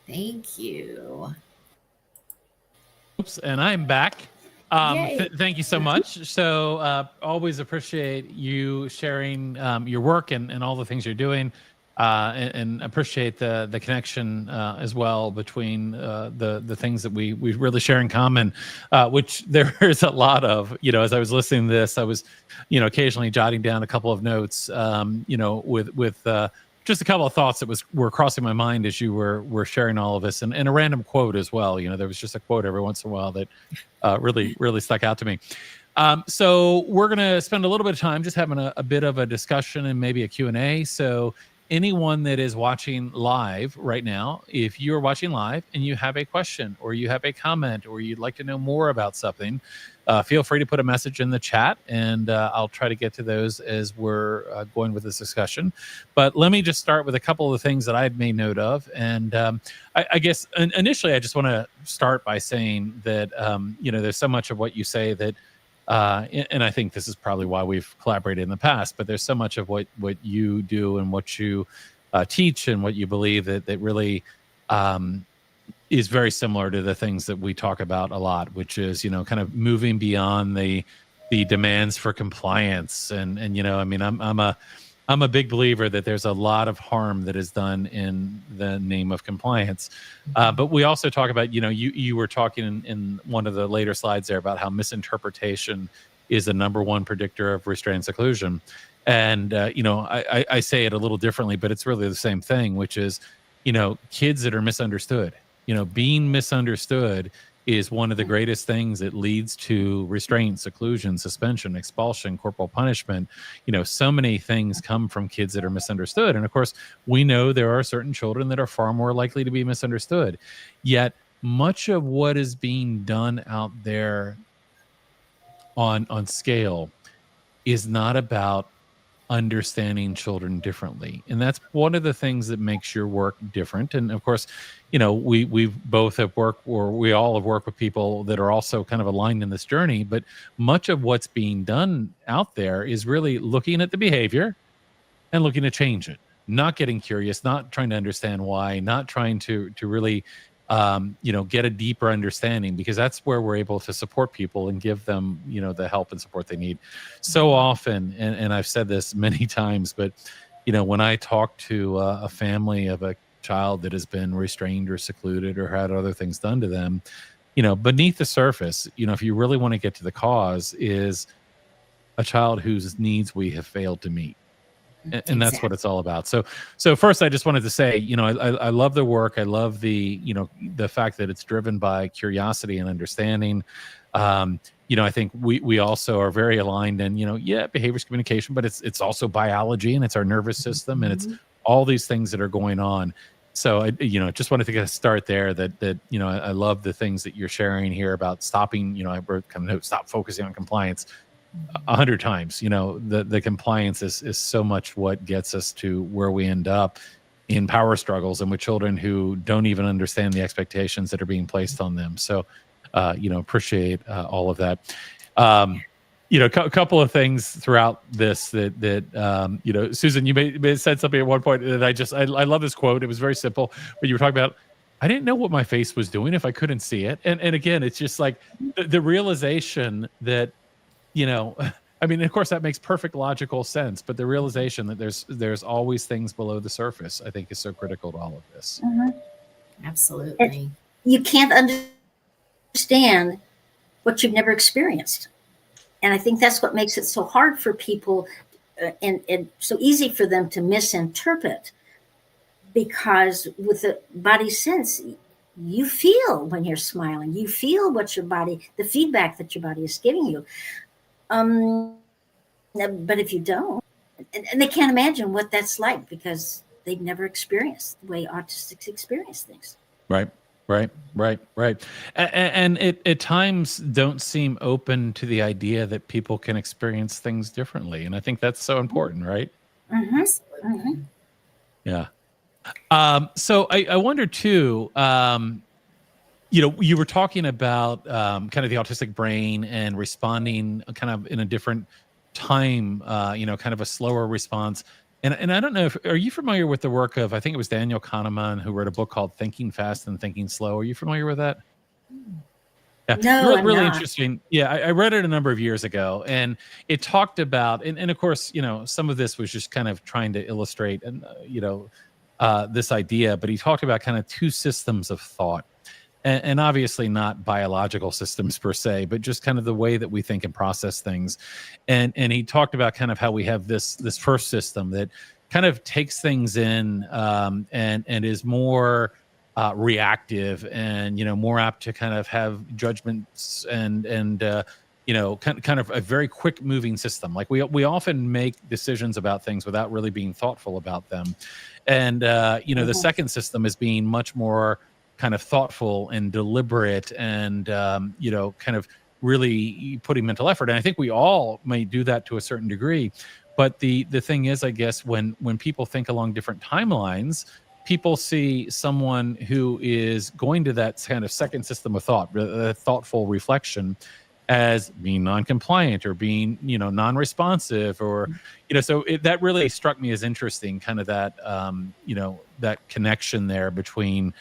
Thank you. Oops, and I'm back. Yay. Thank you so much. So always appreciate you sharing your work and all the things you're doing. And appreciate the connection as well between the things that we really share in common, which there is a lot of. As I was listening to this, I was, occasionally jotting down a couple of notes, with just a couple of thoughts that were crossing my mind as you were sharing all of this, and a random quote as well. There was just a quote every once in a while that really stuck out to me. So we're going to spend a little bit of time just having a bit of a discussion and maybe a Q&A. So anyone that is watching live right now, if you're watching live and you have a question or you have a comment or you'd like to know more about something, feel free to put a message in the chat, and I'll try to get to those as we're going with this discussion. But let me just start with a couple of the things that I've made note of. And I guess initially I just want to start by saying that, there's so much of what you say that, and I think this is probably why we've collaborated in the past, but there's so much of what you do and what you teach and what you believe that really is very similar to the things that we talk about a lot, which is, kind of moving beyond the demands for compliance. And I mean, I'm a big believer that there's a lot of harm that is done in the name of compliance. But we also talk about, you were talking in one of the later slides there about how misinterpretation is the number one predictor of restraint and seclusion. And, I say it a little differently, but it's really the same thing, which is, kids that are misunderstood, being misunderstood is one of the greatest things that leads to restraint, seclusion, suspension, expulsion, corporal punishment. So many things come from kids that are misunderstood. And of course, we know there are certain children that are far more likely to be misunderstood. Yet much of what is being done out there on scale is not about understanding children differently. And that's one of the things that makes your work different. And of course, we both have worked, or we all have worked with people that are also kind of aligned in this journey. But much of what's being done out there is really looking at the behavior and looking to change it, not getting curious, not trying to understand why, not trying to really get a deeper understanding, because that's where we're able to support people and give them, the help and support they need. So often, and I've said this many times, but, when I talk to a family of a child that has been restrained or secluded or had other things done to them, beneath the surface, if you really want to get to the cause, is a child whose needs we have failed to meet. And that's what it's all about. So first, I just wanted to say, I love the work. I love the fact that it's driven by curiosity and understanding. I think we also are very aligned in, behaviors communication, but it's also biology, and it's our nervous system, and it's all these things that are going on. So I just wanted to get a start there that I love the things that you're sharing here about stopping, I wrote kind of note, stop focusing on compliance 100 times. The compliance is so much what gets us to where we end up in power struggles and with children who don't even understand the expectations that are being placed on them. So, appreciate all of that. A couple of things throughout this that Susan, you may have said something at one point that I love this quote. It was very simple, but you were talking about, I didn't know what my face was doing if I couldn't see it. And again, it's just like the realization that, I mean, of course, that makes perfect logical sense, but the realization that there's always things below the surface, I think, is so critical to all of this. Absolutely. You can't understand what you've never experienced. And I think that's what makes it so hard for people and so easy for them to misinterpret, because with the body sense, you feel when you're smiling, you feel what the feedback that your body is giving you. But if you don't, and they can't imagine what that's like, because they've never experienced the way autistics experience things. Right. And it at times don't seem open to the idea that people can experience things differently. And I think that's so important, right? Yeah. So I wonder too, you were talking about kind of the autistic brain and responding kind of in a different time, kind of a slower response. And I don't know are you familiar with the work of, I think it was Daniel Kahneman, who wrote a book called Thinking Fast and Thinking Slow. Are you familiar with that? Yeah, no, really interesting. Yeah, I read it a number of years ago, and it talked about, and of course, some of this was just kind of trying to illustrate, and this idea, but he talked about kind of two systems of thought. And obviously not biological systems per se, but just kind of the way that we think and process things. And he talked about kind of how we have this first system that kind of takes things in and is more reactive and more apt to kind of have judgments and kind of a very quick moving system. Like we often make decisions about things without really being thoughtful about them. And the second system is being much more kind of thoughtful and deliberate and, kind of really putting mental effort. And I think we all may do that to a certain degree. But the thing is, I guess, when people think along different timelines, people see someone who is going to that kind of second system of thought, thoughtful reflection, as being non-compliant or being, non-responsive or, so that really struck me as interesting, kind of that, that connection there between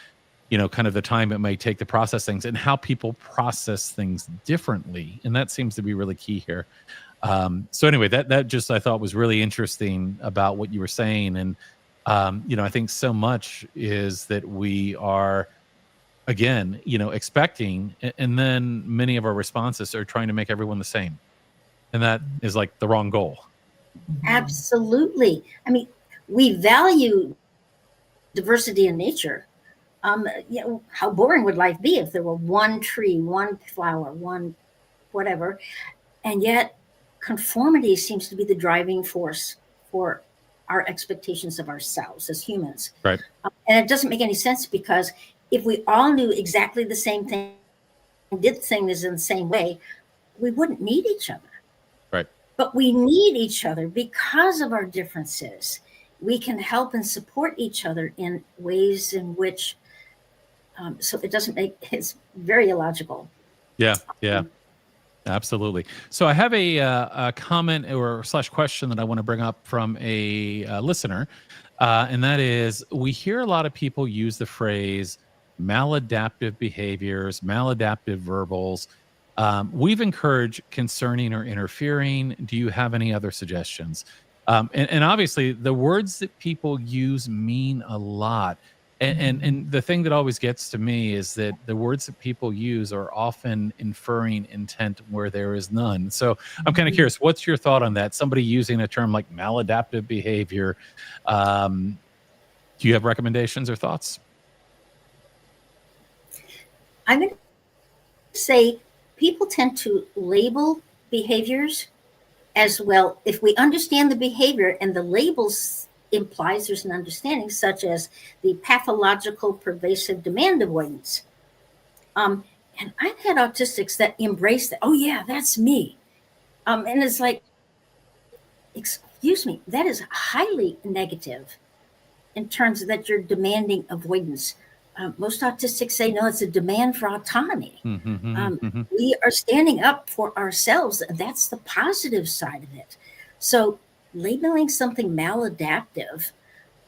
kind of the time it might take to process things and how people process things differently. And that seems to be really key here. So anyway, that just I thought was really interesting about what you were saying. And, I think so much is that we are, again, expecting, and then many of our responses are trying to make everyone the same. And that is like the wrong goal. Absolutely. I mean, we value diversity in nature. How boring would life be if there were one tree, one flower, one whatever? And yet conformity seems to be the driving force for our expectations of ourselves as humans. Right. And it doesn't make any sense, because if we all knew exactly the same thing, did things in the same way, we wouldn't need each other. Right. But we need each other because of our differences. We can help and support each other in ways in which, so it doesn't make, it's very illogical. Yeah. Absolutely. So I have a comment or / question that I want to bring up from a listener, and that is, we hear a lot of people use the phrase maladaptive behaviors, maladaptive verbals. We've encouraged concerning or interfering. Do you have any other suggestions? And obviously, the words that people use mean a lot. And the thing that always gets to me is that the words that people use are often inferring intent where there is none. So I'm kind of curious, what's your thought on that? Somebody using a term like maladaptive behavior. Do you have recommendations or thoughts? I'm going to say people tend to label behaviors as well. If we understand the behavior and the labels implies there's an understanding, such as the pathological pervasive demand avoidance. And I've had autistics that embrace that. Oh yeah, that's me. And it's like, excuse me, that is highly negative in terms of that you're demanding avoidance. Most autistics say, no, it's a demand for autonomy. We are standing up for ourselves. That's the positive side of it. So labeling something maladaptive,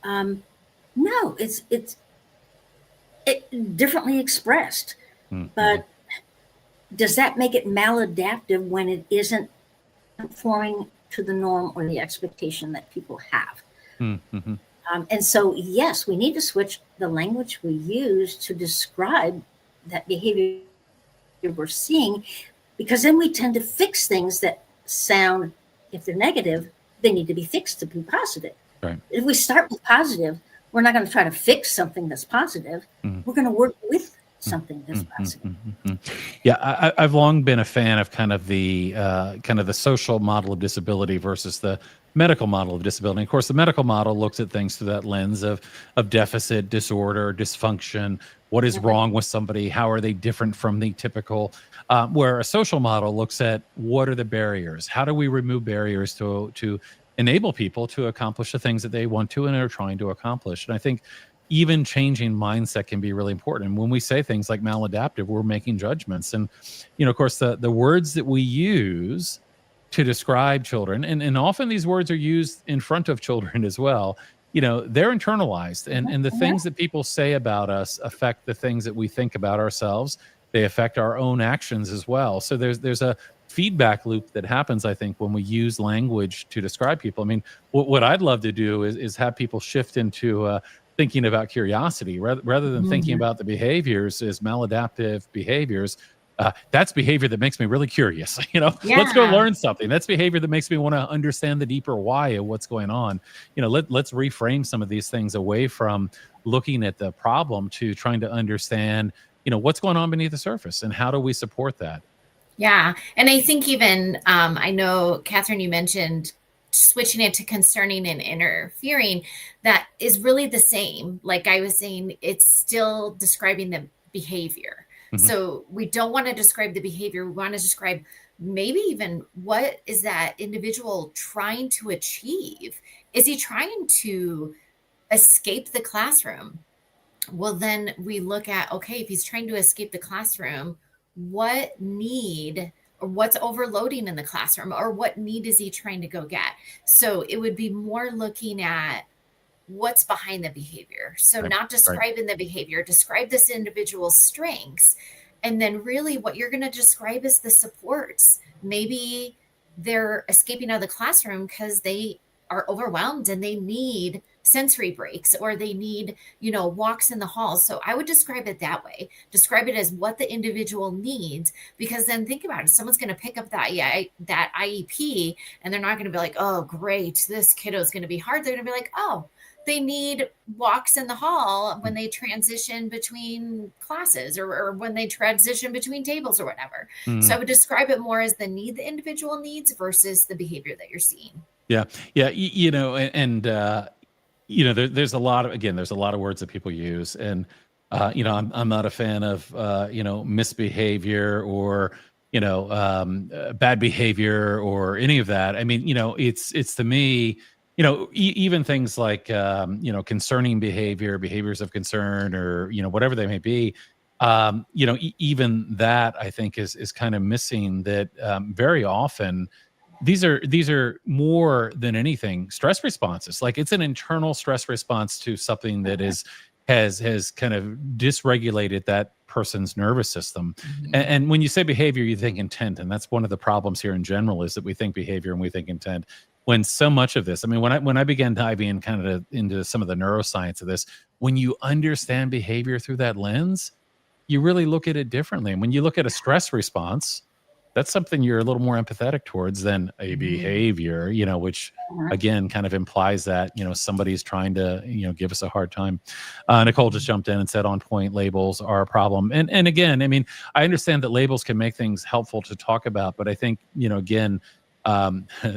no, it's differently expressed. But does that make it maladaptive when it isn't conforming to the norm or the expectation that people have? And so, yes, we need to switch the language we use to describe that behavior we're seeing, because then we tend to fix things that sound, if they're negative, they need to be fixed to be positive. Right. If we start with positive, we're not going to try to fix something that's positive. We're going to work with something that's positive. Yeah, I've long been a fan of kind of the social model of disability versus the medical model of disability. Of course, the medical model looks at things through that lens of deficit, disorder, dysfunction. What is wrong with somebody? How are they different from the typical? Where a social model looks at what are the barriers? How do we remove barriers to enable people to accomplish the things that they want to and are trying to accomplish? And I think even changing mindset can be really important. And when we say things like maladaptive, we're making judgments. And, of course, the words that we use to describe children, and often these words are used in front of children as well, they're internalized. And the things that people say about us affect the things that we think about ourselves. They affect our own actions as well. So there's a feedback loop that happens, I think, when we use language to describe people. I mean, what I'd love to do is have people shift into thinking about curiosity rather than thinking about the behaviors as maladaptive behaviors. That's behavior that makes me really curious. Let's go learn something. That's behavior that makes me want to understand the deeper why of what's going on. Let's reframe some of these things away from looking at the problem to trying to understand, what's going on beneath the surface and how do we support that? Yeah. And I think even, I know, Catherine, you mentioned switching it to concerning and interfering. That is really the same. Like I was saying, it's still describing the behavior. So we don't want to describe the behavior. We want to describe maybe even what is that individual trying to achieve? Is he trying to escape the classroom? Well, then we look at, okay, if he's trying to escape the classroom, what need or what's overloading in the classroom, or what need is he trying to go get? So it would be more looking at what's behind the behavior. So Right, not right. describing the behavior, describe this individual's strengths. And then really what you're going to describe is the supports. Maybe they're escaping out of the classroom because they are overwhelmed and they need sensory breaks, or they need, walks in the halls. So I would describe it that way. Describe it as what the individual needs, because then think about it. Someone's going to pick up that IEP and they're not going to be like, oh, great, this kiddo is going to be hard. They're going to be like, oh, they need walks in the hall when they transition between classes, or when they transition between tables or whatever. So I would describe it more as the need the individual needs versus the behavior that you're seeing. Yeah. Yeah. There's a lot of words that people use. And, I'm not a fan of, misbehavior or, bad behavior or any of that. I mean, it's to me, even things like, concerning behaviors of concern, or, whatever they may be, even that I think is kind of missing, that very often these are more than anything stress responses. Like, it's an internal stress response to something that has kind of dysregulated that person's nervous system. And when you say behavior, you think intent, and that's one of the problems here in general, is that we think behavior and we think intent, when so much of this, I mean, when I began diving into some of the neuroscience of this, when you understand behavior through that lens, you really look at it differently. And when you look at a stress response, that's something you're a little more empathetic towards than a behavior, which again kind of implies that, somebody's trying to, give us a hard time. Nicole just jumped in and said, on point, labels are a problem. And again, I mean, I understand that labels can make things helpful to talk about, but I think, again,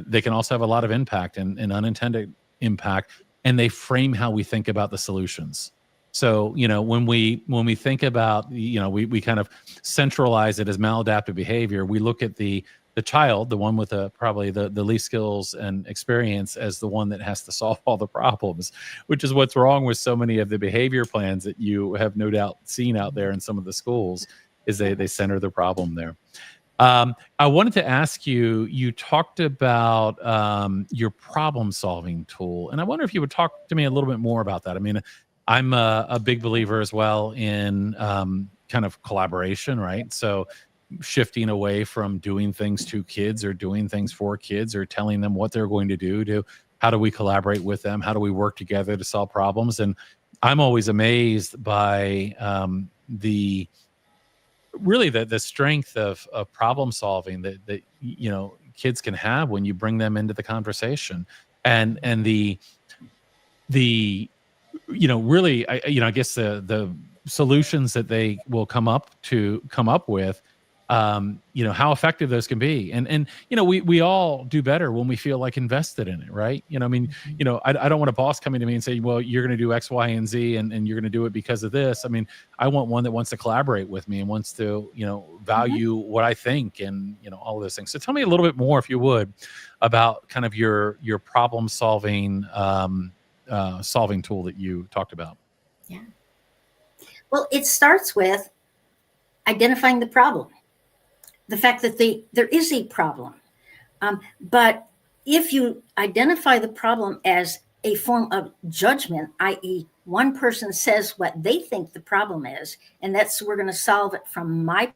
they can also have a lot of impact and unintended impact, and they frame how we think about the solutions. So, when we think about, we kind of centralize it as maladaptive behavior. We look at the child, the one with probably the least skills and experience, as the one that has to solve all the problems, which is what's wrong with so many of the behavior plans that you have no doubt seen out there in some of the schools, is they center the problem there. I wanted to ask you, you talked about your problem solving tool, and I wonder if you would talk to me a little bit more about that. I mean, I'm a big believer as well in kind of collaboration, right? So shifting away from doing things to kids or doing things for kids or telling them what they're going to do, to how do we collaborate with them? How do we work together to solve problems? And I'm always amazed by the strength of problem solving that kids can have when you bring them into the conversation, and the really, I guess the solutions that they will come up with, how effective those can be. And we all do better when we feel like invested in it, right? I mean, I don't want a boss coming to me and say, well, you're going to do X, Y, and Z, and you're going to do it because of this. I mean, I want one that wants to collaborate with me and wants to, value what I think, and, all of those things. So tell me a little bit more, if you would, about kind of your problem solving tool that you talked about. Yeah. Well, it starts with identifying the problem, the fact that there is a problem. But if you identify the problem as a form of judgment, i.e., one person says what they think the problem is, and we're going to solve it from my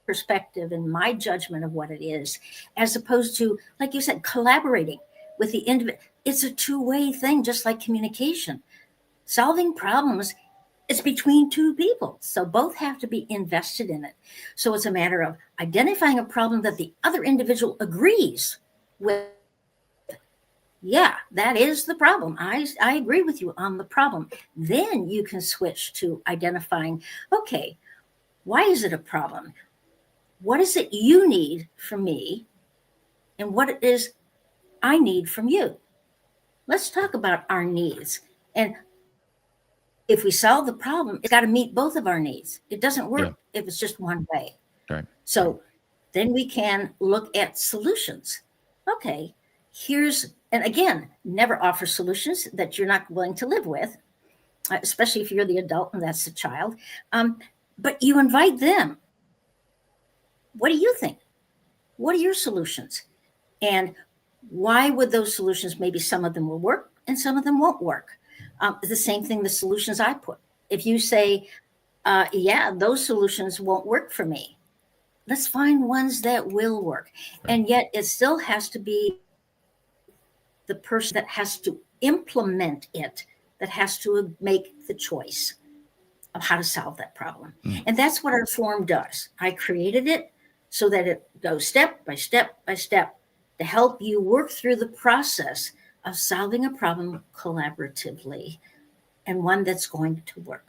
perspective and my judgment of what it is, as opposed to, like you said, collaborating with the individual. It's a two-way thing, just like communication. Solving problems, it's between two people, so both have to be invested in it. So it's a matter of identifying a problem that the other individual agrees with. Yeah, that is the problem. I agree with you on the problem. Then you can switch to identifying, okay, why is it a problem? What is it you need from me? And what it is I need from you? Let's talk about our needs. And if we solve the problem, it's got to meet both of our needs. It doesn't work if it's just one way. Right. So then we can look at solutions. Okay, and again, never offer solutions that you're not willing to live with, especially if you're the adult and that's the child. But you invite them. What do you think? What are your solutions? And why would those solutions, maybe some of them will work and some of them won't work? The same thing, the solutions I put. If you say, yeah, those solutions won't work for me, let's find ones that will work. Right. And yet it still has to be the person that has to implement it, that has to make the choice of how to solve that problem. And that's what our form does. I created it so that it goes step by step by step to help you work through the process of solving a problem collaboratively, and one that's going to work.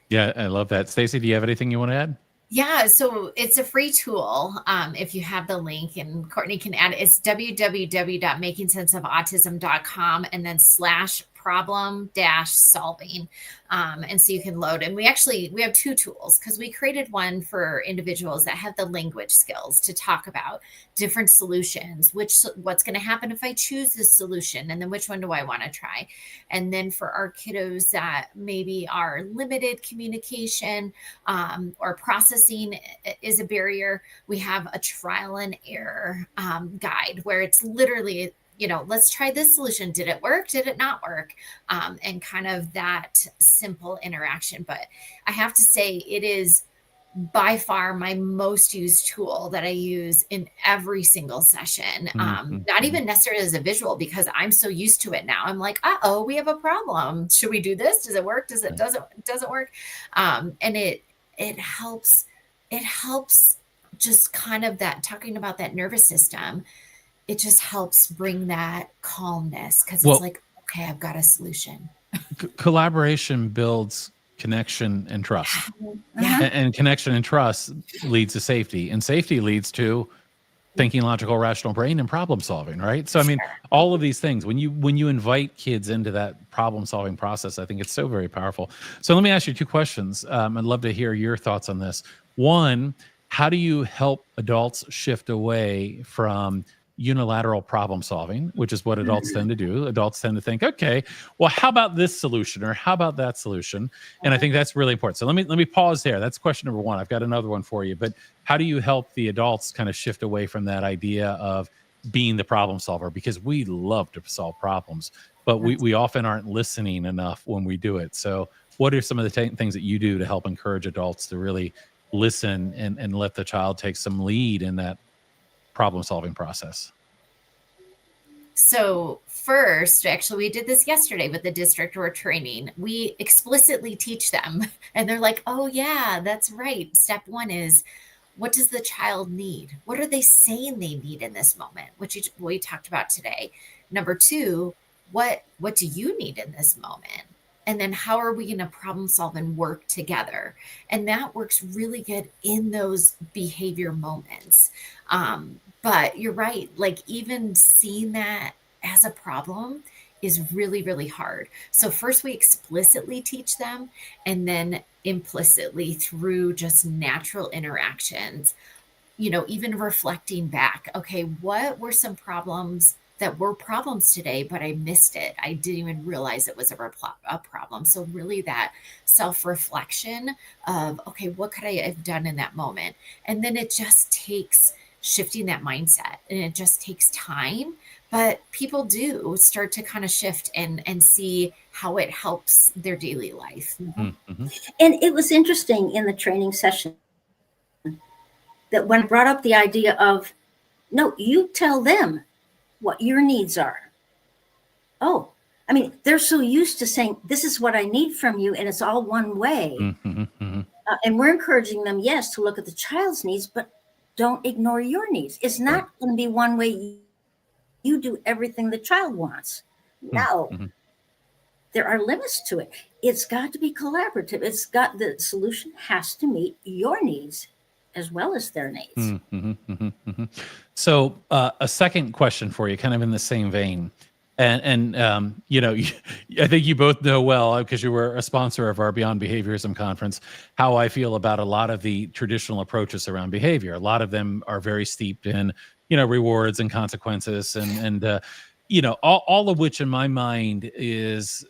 Yeah, I love that. Staci, do you have anything you want to add? Yeah, so it's a free tool. If you have the link, and Courtney can add it, it's www.makingsenseofautism.com and then /problem-solving. And so you can load. And we have two tools, because we created one for individuals that have the language skills to talk about different solutions, what's going to happen if I choose this solution, and then which one do I want to try. And then for our kiddos that maybe are limited communication or processing is a barrier, we have a trial and error guide where it's literally, let's try this solution. Did it work? Did it not work? And kind of that simple interaction. But I have to say, it is by far my most used tool that I use in every single session. Not even necessarily as a visual, because I'm so used to it now. I'm like, we have a problem. Should we do this? Does it work? Doesn't work? And it helps just kind of that, talking about that nervous system. It just helps bring that calmness, because it's like, okay, I've got a solution. Collaboration builds connection and trust. Yeah. And connection and trust leads to safety, and safety leads to thinking, logical, rational brain, and problem solving, right? So, I mean, all of these things, when you invite kids into that problem solving process, I think it's so very powerful. So let me ask you two questions. I'd love to hear your thoughts on this. One, how do you help adults shift away from unilateral problem solving, which is what adults tend to do? Adults tend to think, okay, well, how about this solution, or how about that solution? And I think that's really important. So let me pause there. That's question number one. I've got another one for you, but how do you help the adults kind of shift away from that idea of being the problem solver? Because we love to solve problems, but we often aren't listening enough when we do it. So what are some of the things that you do to help encourage adults to really listen and let the child take some lead in that problem solving process? So first, actually, we did this yesterday with the district we're training. We explicitly teach them, and they're like, oh yeah, that's right. Step one is, what does the child need? What are they saying they need in this moment? Which we talked about today. Number two, what do you need in this moment? And then how are we going to problem solve and work together? And that works really good in those behavior moments. But you're right. Like, even seeing that as a problem is really, really hard. So first we explicitly teach them, and then implicitly through just natural interactions, even reflecting back. Okay, what were some problems that were problems today, but I missed it. I didn't even realize it was a problem. So really that self-reflection of, okay, what could I have done in that moment? And then it just takes shifting that mindset, and it just takes time, but people do start to kind of shift and see how it helps their daily life. And it was interesting in the training session that when I brought up the idea of, no, you tell them what your needs are. Oh, I mean, they're so used to saying, this is what I need from you, and it's all one way. And we're encouraging them, yes, to look at the child's needs, but don't ignore your needs. It's not going to be one way you do everything the child wants. No, there are limits to it. It's got to be collaborative. The solution has to meet your needs as well as their needs. So a second question for you, kind of in the same vein. And I think you both know well, because you were a sponsor of our Beyond Behaviorism conference, how I feel about a lot of the traditional approaches around behavior. A lot of them are very steeped in, rewards and consequences, and all of which in my mind is,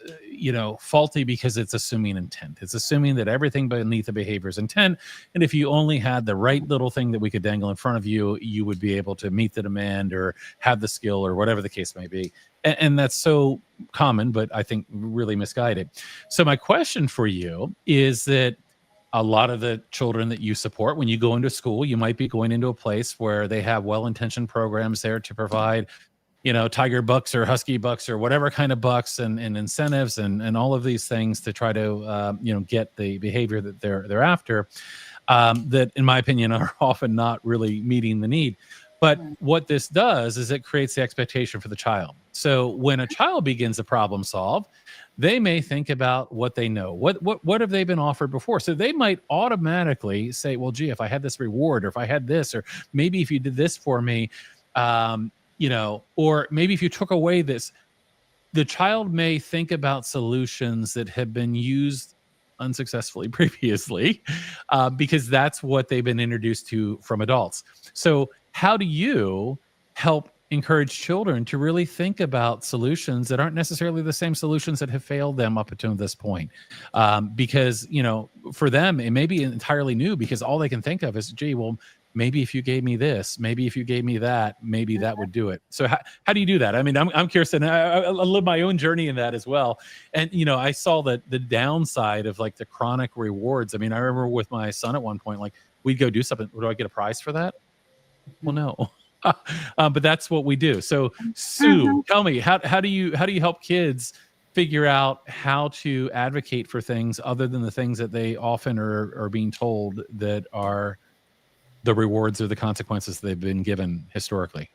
faulty, because it's assuming intent. It's assuming that everything beneath the behavior is intent. And if you only had the right little thing that we could dangle in front of you, you would be able to meet the demand or have the skill or whatever the case may be. And that's so common, but I think really misguided. So my question for you is that a lot of the children that you support, when you go into school, you might be going into a place where they have well-intentioned programs there to provide, tiger bucks or husky bucks or whatever kind of bucks and incentives and all of these things to try to, get the behavior that they're after, that in my opinion are often not really meeting the need. But what this does is it creates the expectation for the child. So when a child begins to problem solve, they may think about what they know. What have they been offered before? So they might automatically say, well, gee, if I had this reward, or if I had this, or maybe if you did this for me, or maybe if you took away this, the child may think about solutions that have been used unsuccessfully previously, because that's what they've been introduced to from adults. So how do you help encourage children to really think about solutions that aren't necessarily the same solutions that have failed them up until this point? Because, for them, it may be entirely new because all they can think of is, gee, well, maybe if you gave me this, maybe if you gave me that, maybe that would do it. So how do you do that? I mean, I'm curious, and I live my own journey in that as well. And, I saw the downside of like the chronic rewards. I mean, I remember with my son at one point, like we'd go do something. Do I get a prize for that? Well, no. But that's what we do. So Sue, tell me, how do you help kids figure out how to advocate for things other than the things that they often are being told that are the rewards or the consequences they've been given historically?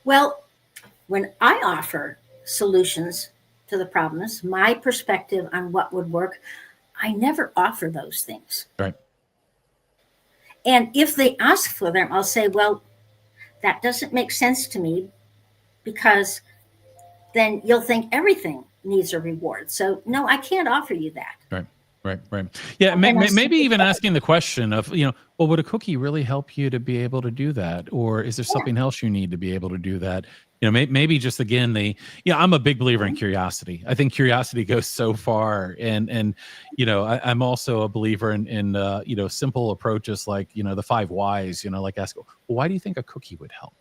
Well, when I offer solutions to the problems, my perspective on what would work, I never offer those things. Right. And if they ask for them, I'll say, well, that doesn't make sense to me, because then you'll think everything needs a reward. So no, I can't offer you that. Right. Yeah, maybe even asking the question of, well, would a cookie really help you to be able to do that? Or is there something else you need to be able to do that? Maybe just again, I'm a big believer in curiosity. I think curiosity goes so far. And I'm also a believer in simple approaches like, the 5 whys, like ask, well, why do you think a cookie would help?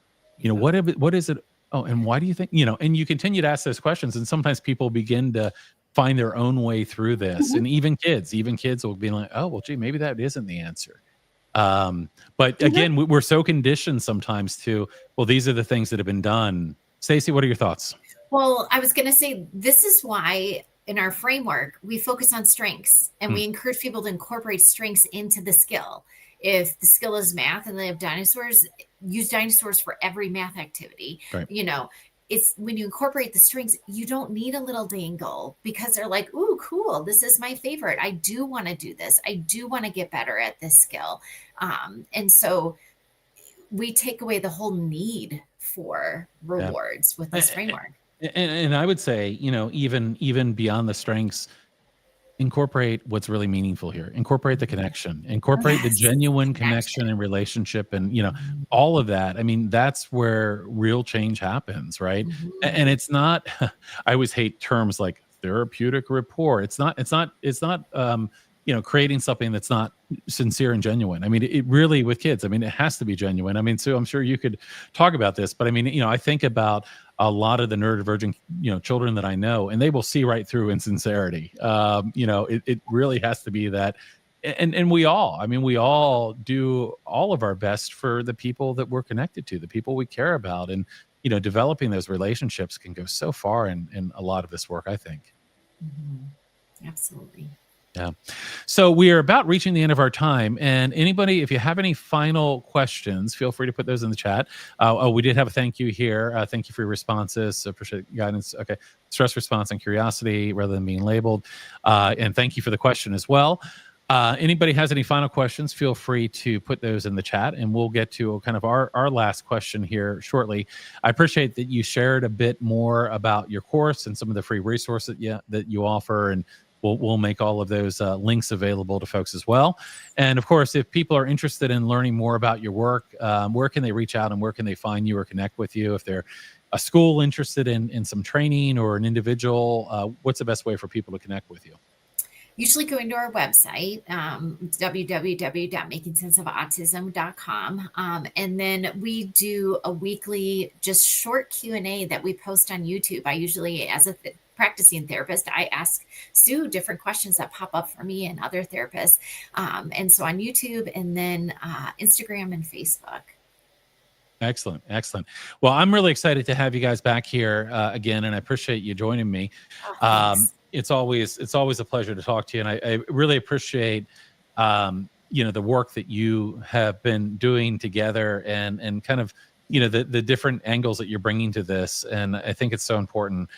What is it? Oh, and why do you think, and you continue to ask those questions. And sometimes people begin to find their own way through this. And even kids will be like, oh, well, gee, maybe that isn't the answer. But again, we're so conditioned sometimes to, well, these are the things that have been done. Staci, what are your thoughts? Well, I was going to say, this is why in our framework, we focus on strengths, and we encourage people to incorporate strengths into the skill. If the skill is math and they have dinosaurs, use dinosaurs for every math activity. Right. It's when you incorporate the strengths, you don't need a little dangle, because they're like, ooh, cool. This is my favorite. I do want to do this. I do want to get better at this skill. And so we take away the whole need for rewards with this framework. And I would say, even beyond the strengths, incorporate what's really meaningful here. Incorporate the connection, incorporate the genuine connection and relationship, and all of that. I mean, that's where real change happens, right? And it's not, I always hate terms like therapeutic rapport. It's not creating something that's not sincere and genuine. I mean, it really, with kids, I mean, it has to be genuine. I mean, Sue, I'm sure you could talk about this, but I mean, I think about a lot of the neurodivergent, children that I know, and they will see right through insincerity. It really has to be that. And we all do all of our best for the people that we're connected to, the people we care about. And, developing those relationships can go so far in a lot of this work, I think. Absolutely. Yeah. So we are about reaching the end of our time. And anybody, if you have any final questions, feel free to put those in the chat. We did have a thank you here. Thank you for your responses. Appreciate guidance. Okay. Stress response and curiosity rather than being labeled. And thank you for the question as well. Anybody has any final questions, feel free to put those in the chat, and we'll get to kind of our last question here shortly. I appreciate that you shared a bit more about your course and some of the free resources that you offer, and we'll make all of those links available to folks as well. And of course, if people are interested in learning more about your work, where can they reach out and where can they find you or connect with you? If they're a school interested in some training or an individual, what's the best way for people to connect with you? usually going to our website, www.makingsenseofautism.com. And then we do a weekly, just short Q&A that we post on YouTube. I usually, as a practicing therapist, I ask Sue different questions that pop up for me and other therapists. And so on YouTube, and then Instagram and Facebook. Excellent. Excellent. Well, I'm really excited to have you guys back here again, and I appreciate you joining me. Thanks. It's always a pleasure to talk to you, and I really appreciate the work that you have been doing together, and kind of the different angles that you're bringing to this, and I think it's so important.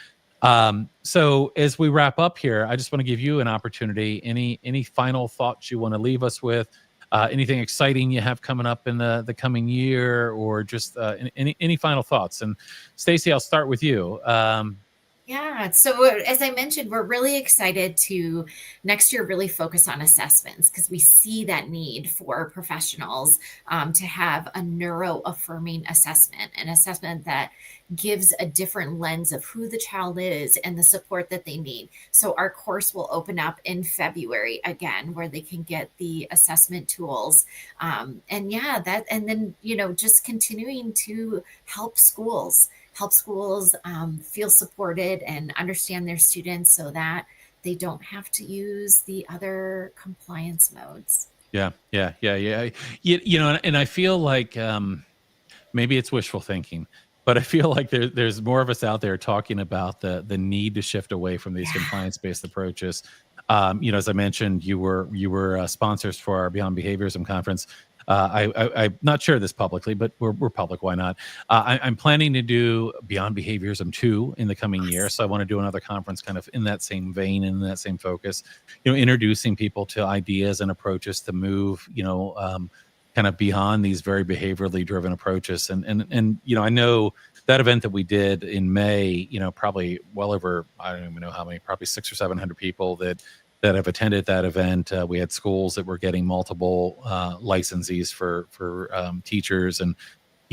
So as we wrap up here, I just want to give you an opportunity. Any final thoughts you want to leave us with? Anything exciting you have coming up in the coming year, or just any final thoughts? And Staci, I'll start with you. Yeah. So as I mentioned, we're really excited to next year really focus on assessments, because we see that need for professionals to have a neuro-affirming assessment, an assessment that gives a different lens of who the child is and the support that they need. So our course will open up in February again, where they can get the assessment tools. And then, just continuing to help schools feel supported and understand their students, so that they don't have to use the other compliance modes. Yeah. And I feel like maybe it's wishful thinking, but I feel like there's more of us out there talking about the need to shift away from these compliance-based approaches. As I mentioned, you were sponsors for our Beyond Behaviorism conference. I'm not sure this publicly, but we're public. Why not? I'm planning to do Beyond Behaviorism 2 in the coming year. So I want to do another conference kind of in that same vein, in that same focus, introducing people to ideas and approaches to move, kind of beyond these very behaviorally driven approaches. And I know that event that we did in May, probably well over, I don't even know how many, probably 600 or 700 people that have attended that event. We had schools that were getting multiple licensees for teachers. And,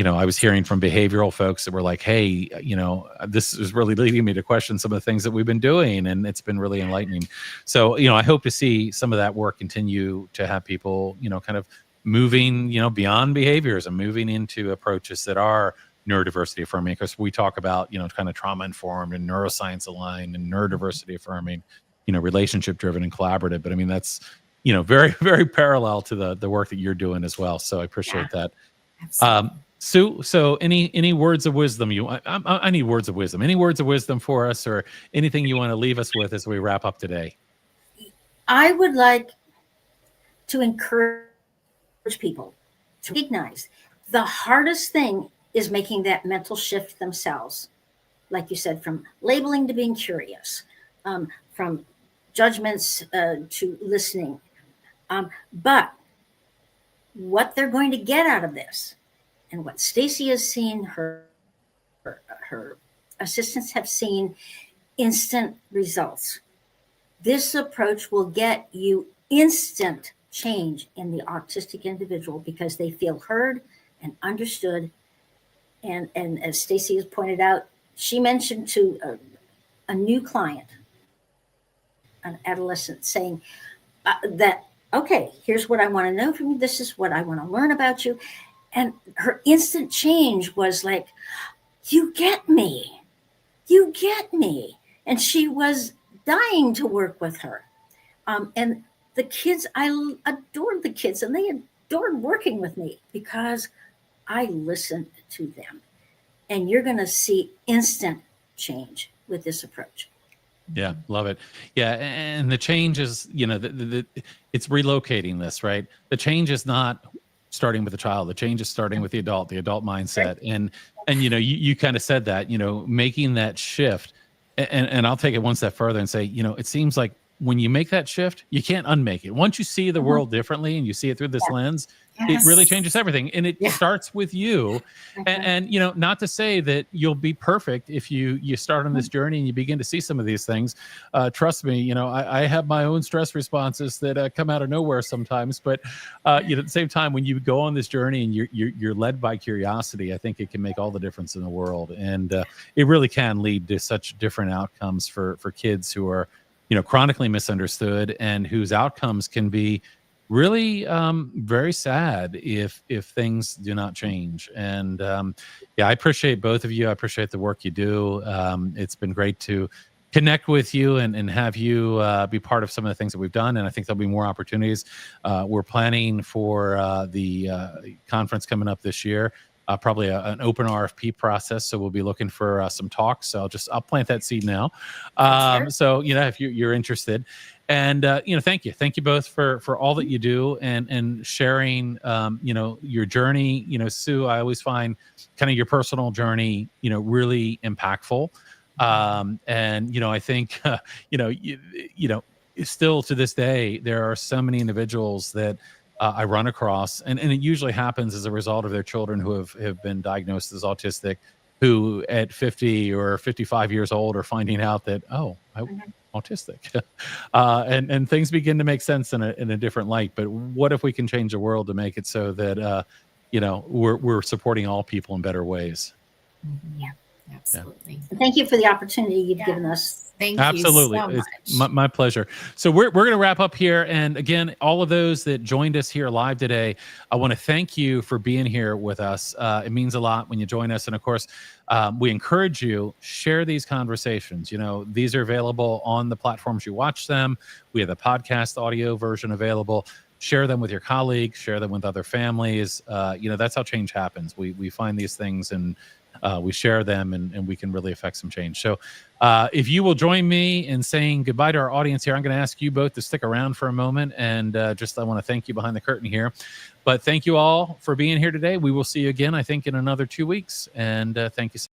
I was hearing from behavioral folks that were like, hey, this is really leading me to question some of the things that we've been doing. And it's been really enlightening. So, I hope to see some of that work continue to have people, kind of moving, beyond behaviors and moving into approaches that are neurodiversity affirming, because we talk about, kind of trauma informed and neuroscience aligned and neurodiversity affirming, relationship driven and collaborative. But I mean, that's, very, very parallel to the work that you're doing as well. So I appreciate that. Absolutely. Sue, so any words of wisdom I need words of wisdom. Any words of wisdom for us, or anything you want to leave us with as we wrap up today? I would like to encourage people to recognize the hardest thing is making that mental shift themselves. Like you said, from labeling to being curious, from judgments to listening. But what they're going to get out of this, and what Staci has seen, her assistants have seen, instant results. This approach will get you instant change in the autistic individual, because they feel heard and understood. And as Staci has pointed out, she mentioned to a new client, an adolescent, saying that, okay, here's what I want to know from you. This is what I want to learn about you. And her instant change was like, you get me. You get me. And she was dying to work with her. And the kids, I adored the kids, and they adored working with me because I listened to them. And you're going to see instant change with this approach. Yeah, love it. Yeah, and the change is, it's relocating this, right? The change is not starting with the child. The change is starting with the adult mindset. Right. And you kind of said that, making that shift. And I'll take it one step further and say, it seems like when you make that shift, you can't unmake it. Once you see the world differently and you see it through this lens, it really changes everything. And it starts with you. And not to say that you'll be perfect if you start on this journey and you begin to see some of these things. Trust me, I have my own stress responses that come out of nowhere sometimes. But at the same time, when you go on this journey and you're led by curiosity, I think it can make all the difference in the world. And it really can lead to such different outcomes for kids who are chronically misunderstood and whose outcomes can be really very sad if things do not change. And I appreciate both of you. I appreciate the work you do. It's been great to connect with you and have you be part of some of the things that we've done. And I think there'll be more opportunities. We're planning for the conference coming up this year, probably an open RFP process. So we'll be looking for some talks. So I'll plant that seed now. Sure. So, if you're interested. And, thank you both for all that you do and sharing, your journey. Sue, I always find kind of your personal journey, really impactful. And, I think, still to this day, there are so many individuals that I run across, and it usually happens as a result of their children who have been diagnosed as autistic, who at 50 or 55 years old are finding out that, I'm autistic. And things begin to make sense in a different light. But what if we can change the world to make it so that, we're supporting all people in better ways? Yeah. Absolutely. Thank you for the opportunity you've given us. Thank Absolutely. you so much. It's my pleasure. So we're going to wrap up here. And again, all of those that joined us here live today, I want to thank you for being here with us. It means a lot when you join us. And of course, we encourage you, share these conversations. These are available on the platforms you watch them. We have the podcast audio version available. Share them with your colleagues, share them with other families. That's how change happens. We find these things and we share them and we can really affect some change. So if you will join me in saying goodbye to our audience here, I'm going to ask you both to stick around for a moment. And I want to thank you behind the curtain here. But thank you all for being here today. We will see you again, I think, in another 2 weeks. And thank you so